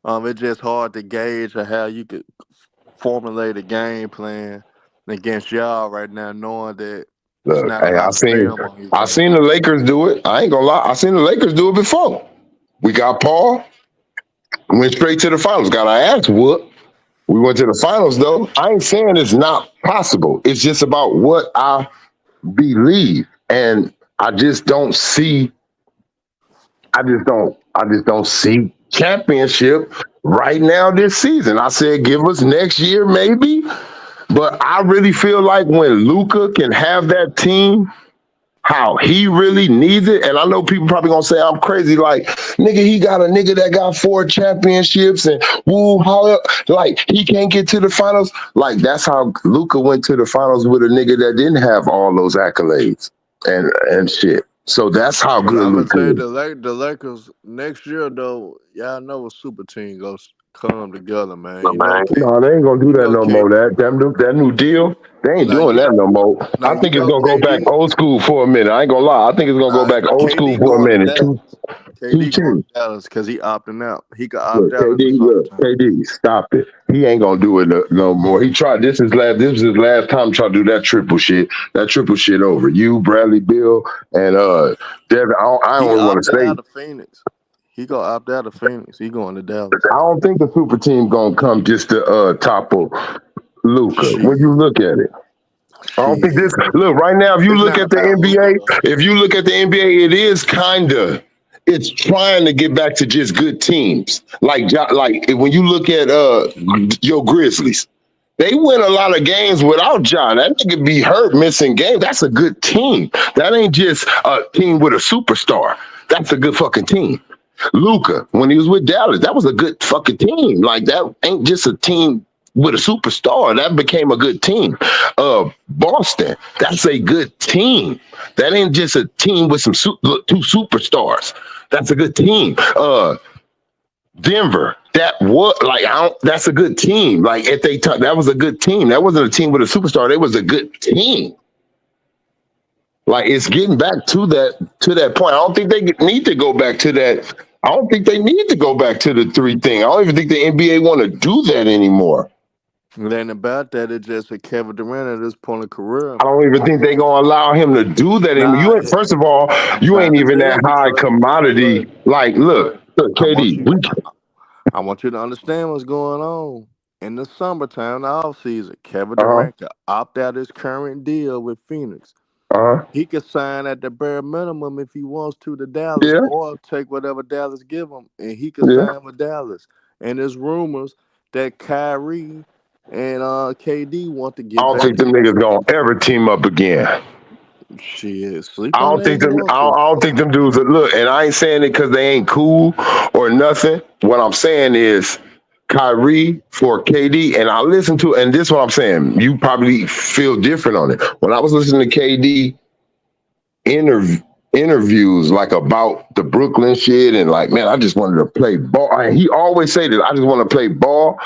it's just hard to gauge of how you could formulate a game plan against y'all right now, knowing that it's Look, not a hey, lot of film on your I team. seen the Lakers do it. I ain't gonna lie. I seen the Lakers do it before. We got Paul, went straight to the finals. Got our ass whooped. We went to the finals though. I ain't saying it's not possible. It's just about what I believe. And I just don't see, I just don't see championship right now this season. I said give us next year maybe. But I really feel like when Luka can have that team how he really needs it. And I know people probably gonna say I'm crazy, like, nigga, he got a nigga that got 4 championships and woo, how like he can't get to the finals. Like that's how Luca went to the finals with a nigga that didn't have all those accolades and shit. So that's how But good I'm gonna Luca say is. the Lakers next year though, y'all know a super team goes come together, man. But man, no, they ain't gonna do You that know no K more. That new deal, they ain't like doing that no more. I think it's gonna go back KD. old school for a minute. I ain't gonna lie. I think it's gonna go Nah, back old school KD for a going to minute. Two Dallas. two KD going teams. to Dallas because he opting out. He could opt Look, out in the KD, look, summertime. KD, stop it. He ain't gonna do it no more. He tried this was his last time trying to do that triple shit. That triple shit over. You, Bradley Bill, and Devin. I don't He even want to opted say out of Phoenix. He gonna opt out of Phoenix. He going to Dallas. I don't think the super team gonna come just to topple Luca. When you Shit, look at it. I don't think shit. this. Look right now. If you It's look not at the about Luca though. NBA, if you look at the NBA, it is kinda. It's trying to get back to just good teams. Like when you look at your Grizzlies, they win a lot of games without John. That nigga be hurt missing games. That's a good team. That ain't just a team with a superstar. That's a good fucking team. Luca, when he was with Dallas, that was a good fucking team. Like that ain't just a team with a superstar. That became a good team. Boston, that's a good team. That ain't just a team with two superstars. That's a good team. Denver, that was like I don't, that's a good team. Like if they that was a good team. That wasn't a team with a superstar. It was a good team. Like it's getting back to that point. I don't think they need to go back to that. I don't think they need to go back to the three thing. I don't even think the NBA want to do that anymore. It ain't about that. It's just with Kevin Durant at this point of career. I don't even think they gonna allow him to do that anymore. Nah, You ain't, first of all, I'm you trying ain't to even that tell you, high Trey. commodity. Trey, Like, Trey. look, I want KD, you. I want you to understand what's going on. In the summertime, the off season, Kevin uh Durant could opt out his current deal with Phoenix. huh, He could sign at the bare minimum if he wants to Dallas, yeah, or take whatever Dallas give him, and he could yeah. sign with Dallas. And there's rumors that Kyrie and KD want to I get don't back think them together. niggas gonna ever team up again. Shit, I sleep on don't that think if you them. want to. I don't think them dudes. Look, and I ain't saying it because they ain't cool or nothing. What I'm saying is, Kyrie for KD, and I listen to, and this is what I'm saying. You probably feel different on it. When I was listening to KD interv- interviews like about the Brooklyn shit and like, man, I just wanted to play ball. And he always say that I just want to play ball.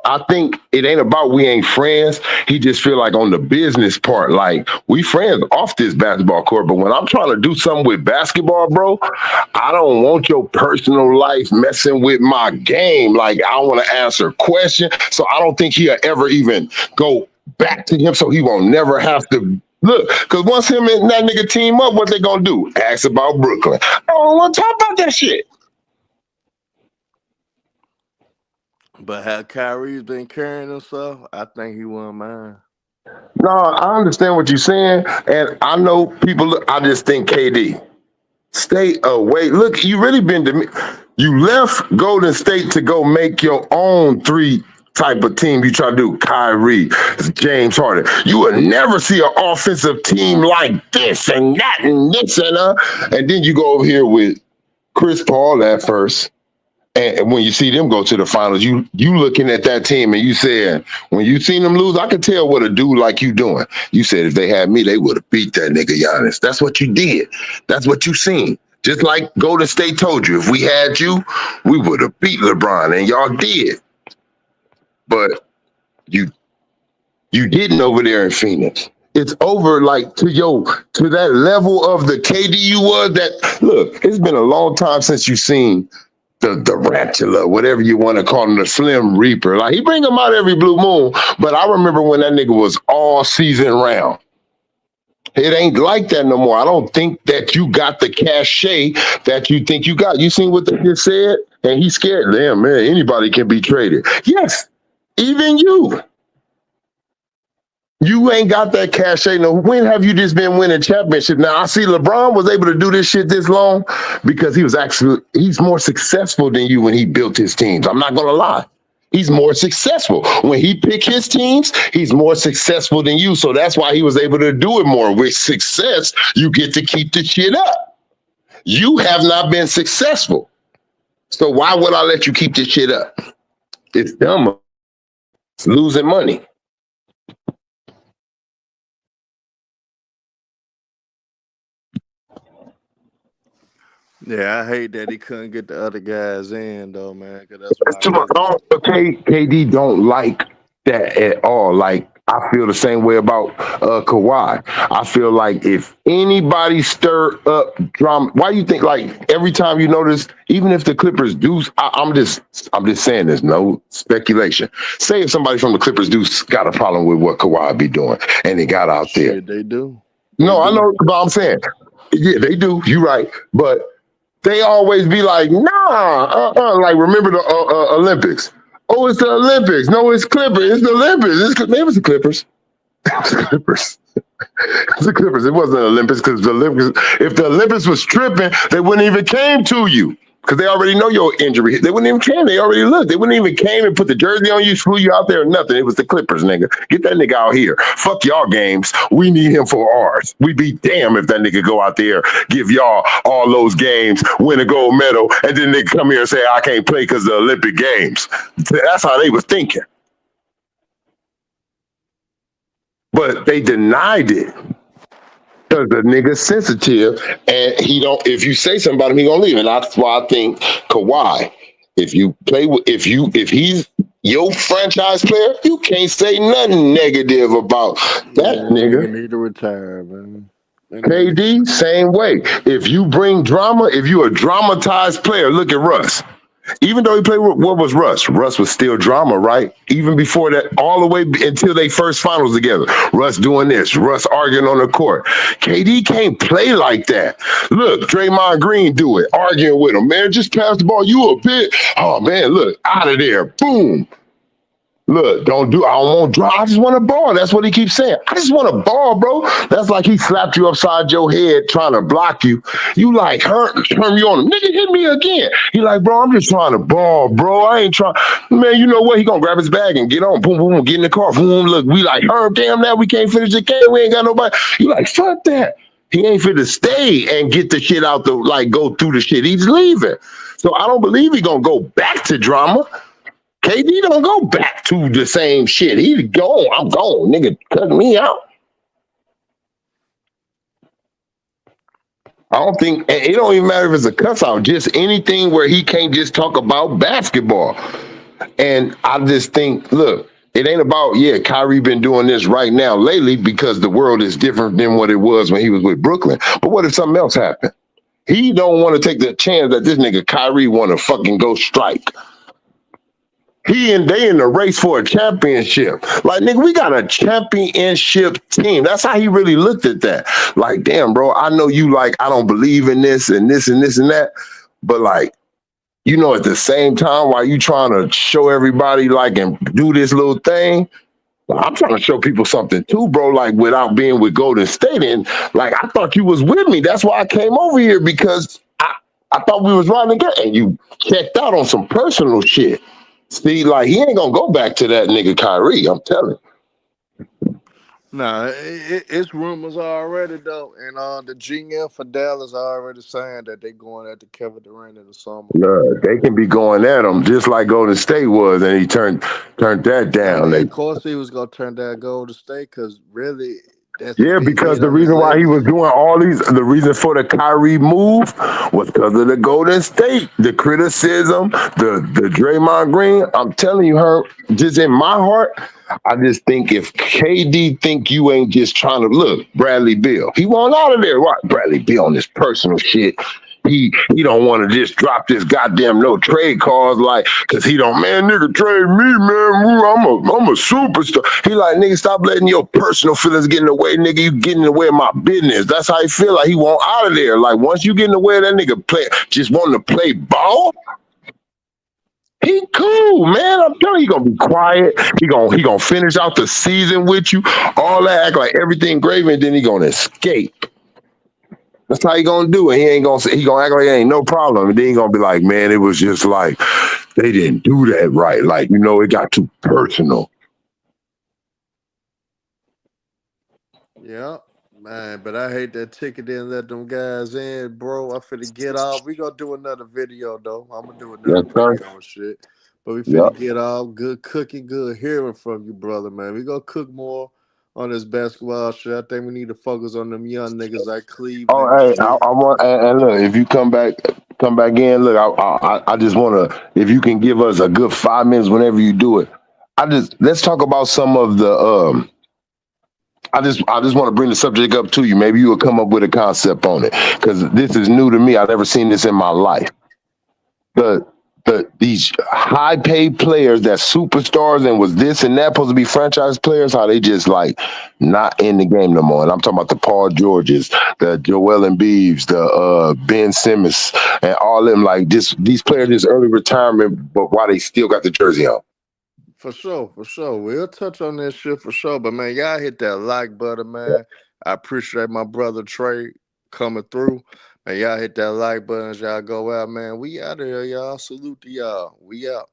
I think it ain't about we ain't friends. He just feel like on the business part, like we friends off this basketball court. But when I'm trying to do something with basketball, bro, I don't want your personal life messing with my game. Like I want to answer questions. So I don't think he'll ever even go back to him so he won't never have to look, because once him and that nigga team up, what they gonna do? Ask about Brooklyn. I don't want to talk about that shit. But how Kyrie's been carrying himself, I think he wouldn't mind. No, I understand what you're saying, and I know people. I just think KD stay away. Look, you really been to me. You left Golden State to go make your own three type of team. You try to do Kyrie, James Harden. You will never see an offensive team like this and that and this and then you go over here with Chris Paul at first. And when you see them go to the finals, you looking at that team and you said, when you seen them lose, I could tell what a dude like you doing. You said if they had me, they would have beat that nigga Giannis. That's what you did. That's what you seen. Just like Golden State told you, if we had you, we would have beat LeBron, and y'all did. But you you didn't over there in Phoenix. It's over, like to that level of the KD you was. That look, it's been a long time since you seen the Rantula, whatever you want to call him, the Slim Reaper. Like he bring him out every blue moon, but I remember when that nigga was all season round. It ain't like that no more. I don't think that you got the cachet that you think you got. You seen what they just said? And he's scared. Damn, man, anybody can be traded. Yes, even you. You ain't got that cachet. No, when have you just been winning championship? Now I see LeBron was able to do this shit this long because he's more successful than you when he built his teams. I'm not gonna lie. He's more successful. When he picked his teams, he's more successful than you. So that's why he was able to do it more. With success, you get to keep the shit up. You have not been successful. So why would I let you keep this shit up? It's dumb. It's losing money. Yeah, I hate that he couldn't get the other guys in though, man. Cause that's That's my too much. niggas. KD don't like that at all. Like I feel the same way about Kawhi. I feel like if anybody stir up drama, why you think like every time you notice, even if the Clippers do, I'm just saying this, no speculation. Say if somebody from the Clippers do got a problem with what Kawhi be doing, and they got out there. Shit, they do. They No, I do. know, but I'm saying, yeah, they do. You right, but they always be like, nah, like remember the Olympics. Oh, it's the Olympics. No, it's Clippers. It's the Olympics. Maybe it's the Clippers. It's the Clippers. It's the Clippers. It wasn't the Olympics because the Olympics. If the Olympics was tripping, they wouldn't even came to you because they already know your injury. They wouldn't even came. They already looked. They wouldn't even came and put the jersey on you, flew you out there, or nothing. It was the Clippers, nigga. Get that nigga out here. Fuck y'all games. We need him for ours. We be damn if that nigga go out there, give y'all all those games, win a gold medal, and then they come here and say I can't play because the Olympic Games. That's how they was thinking. But they denied it. Because the nigga's sensitive and he don't, if you say something about him, he gonna leave. And that's why I think Kawhi, if you play with, if he's your franchise player, you can't say nothing negative about that Yeah, nigga nigga. need to retire, man. That nigga. KD, same way. If you bring drama, if you a dramatized player, look at Russ. Even though he played with, what was Russ? Russ was still drama, right? Even before that, all the way until they first finals together. Russ doing this, Russ arguing on the court. KD can't play like that. Look, Draymond Green do it, arguing with him. Man, just pass the ball. You a bit. Oh, man, look, out of there. Boom. Look, I don't want to draw. I just want a ball. That's what he keeps saying. I just want a ball, bro. That's like he slapped you upside your head trying to block you. You like turn you on him. Nigga, hit me again. He like, bro, I'm just trying to ball, bro. I ain't trying. Man, you know what? He gonna grab his bag and get on. Boom, boom, get in the car. Boom, look, we like, damn, now we can't finish the game. We ain't got nobody. You like, fuck that. He ain't fit to stay and get the shit out the, like, go through the shit. He's leaving. So I don't believe he gonna go back to drama. KD don't go back to the same shit. He's gone. I'm gone. Nigga, cut me out. I don't think it don't even matter if it's a cuss out, just anything where he can't just talk about basketball. And I just think, look, it ain't about, yeah, Kyrie been doing this right now lately because the world is different than what it was when he was with Brooklyn. But what if something else happened? He don't want to take the chance that this nigga Kyrie want to fucking go strike. They in the race for a championship. Like, nigga, we got a championship team. That's how he really looked at that. Like, damn, bro, I know you like, I don't believe in this and this and this and that. But like, you know, at the same time, while you trying to show everybody like and do this little thing, I'm trying to show people something too, bro, like without being with Golden State. And like, I thought you was with me. That's why I came over here because I thought we was riding together. And you checked out on some personal shit. See, like, he ain't gonna go back to that nigga Kyrie, I'm telling Nah, it's rumors already though, and the GM for Dallas already saying that they going after Kevin Durant in the summer. you. They can be going at him just like Golden State was, and he turned that And down. of course he was gonna turn down Golden State because really That's Yeah, big because hit the on his reason why he was legacy. doing all these, the reason for the Kyrie move was because of the Golden State, the criticism, the Draymond Green. I'm telling you, her just in my heart, I just think if KD think you ain't just trying to look, Bradley Bill, he want out of there. What Bradley Bill on this personal shit? He don't want to just drop this goddamn no trade clause like cause he don't man nigga trade me man I'm a superstar. He like nigga stop letting your personal feelings get in the way nigga, you getting in the way of my business. That's how he feel like he want out of there. Like once you get in the way of that nigga play just wanting to play ball, he cool, man. I'm telling you, he gonna be quiet. He gonna finish out the season with you. All that act like everything gravy, and then he gonna escape. That's how he gonna do it. He ain't gonna say he gonna act like it ain't no problem. And then he gonna be like, man, it was just like they didn't do that right. Like, it got too personal. Yeah, man, but I hate that ticket didn't let them guys in, bro. I finna get off. We gonna do another video though. I'm gonna do another Yes, sir. video and shit. But we finna Yep. get off. Good cooking, good hearing from you, brother, man. We gonna cook more on this basketball shit. I think we need to focus on them young niggas like Oh, Cleveland and hey, shit. I want and look, if you come back in. Look, I just want to, if you can give us a good 5 minutes whenever you do it. Let's talk about some of the. I just want to bring the subject up to you. Maybe you will come up with a concept on it because this is new to me. I've never seen this in my life. the these high paid players that superstars and was this and that supposed to be franchise players, how they just like not in the game no more. And I'm talking about the Paul Georges, the Joel Embiids, the Ben Simmons, and all them like just these players just early retirement, but why they still got the jersey on. For sure, for sure. We'll touch on that shit for sure. But man, y'all hit that like button, man. I appreciate my brother Trey coming through. Man, y'all hit that like button as y'all go out, man. We out of here, y'all. Salute to y'all. We out.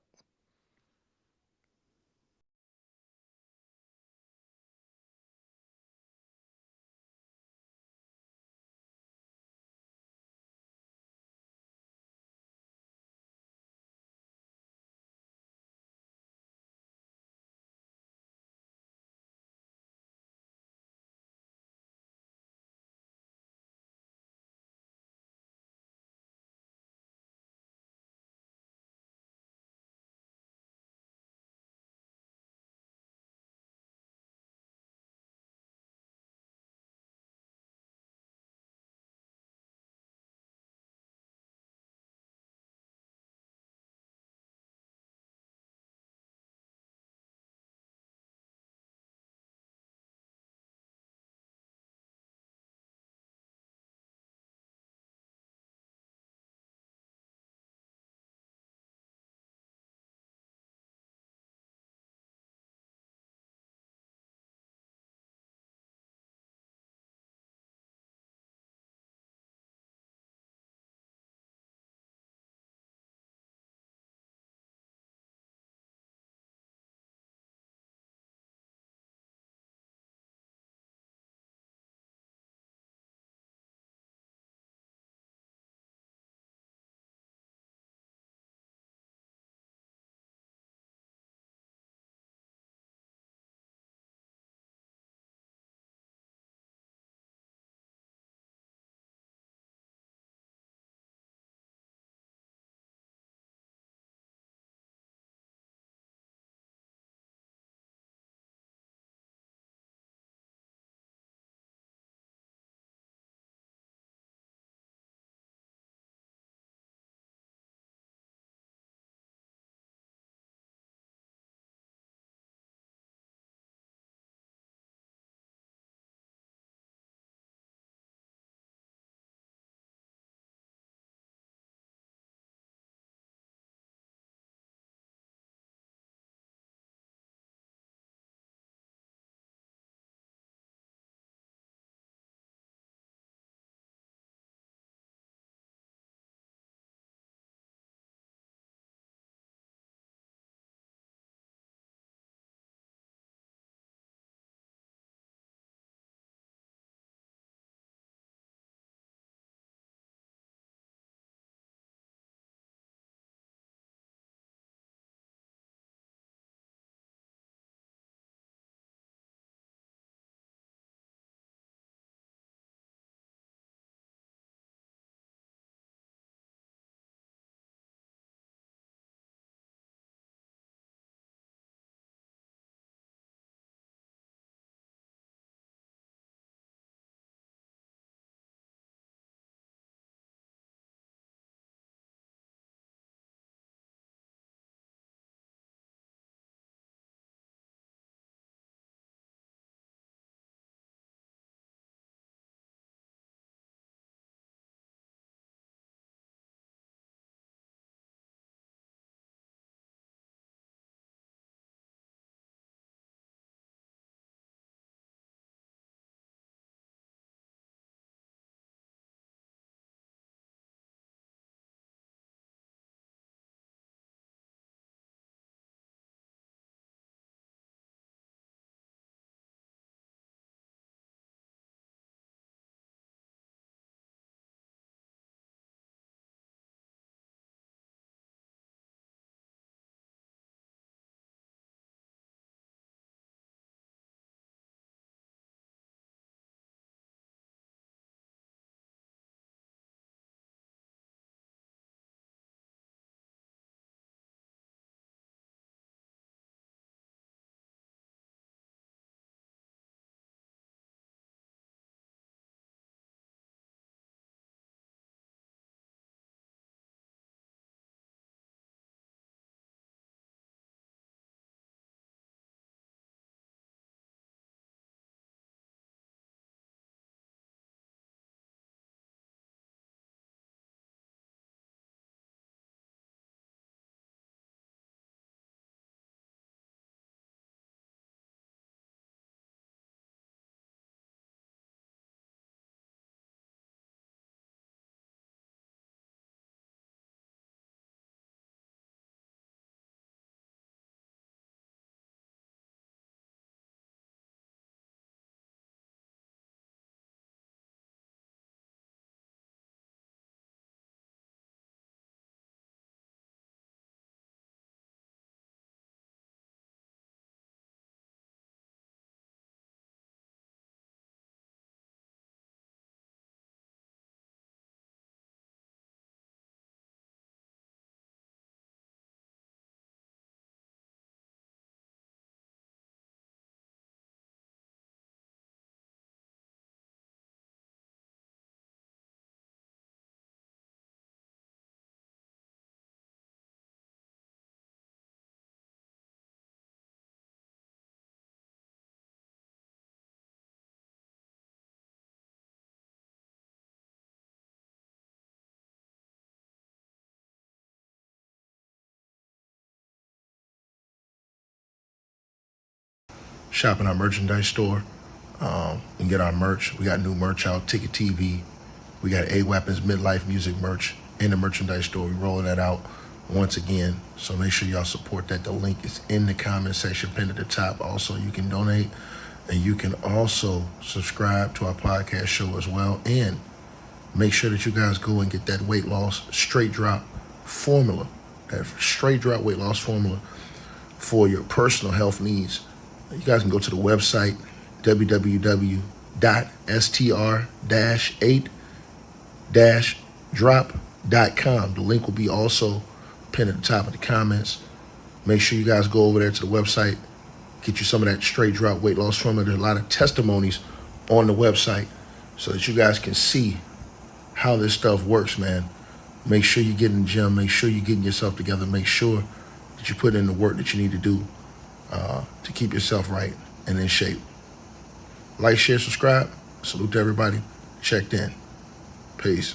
shop in our merchandise store and get our merch. We got new merch out, Ticket TV. We got A Weapons Midlife Music merch in the merchandise store. We rolling that out once again. So make sure y'all support that. The link is in the comment section, pinned at the top. Also, you can donate and you can also subscribe to our podcast show as well. And make sure that you guys go and get that weight loss straight drop formula, that straight drop weight loss formula for your personal health needs. You guys can go to the website, www.str-8-drop.com. The link will be also pinned at the top of the comments. Make sure you guys go over there to the website, get you some of that straight drop weight loss formula. There's a lot of testimonies on the website so that you guys can see how this stuff works, man. Make sure you get in the gym. Make sure you're getting yourself together. Make sure that you put in the work that you need to do to keep yourself right and in shape. Like, share, subscribe. Salute to everybody. Checked in. Peace.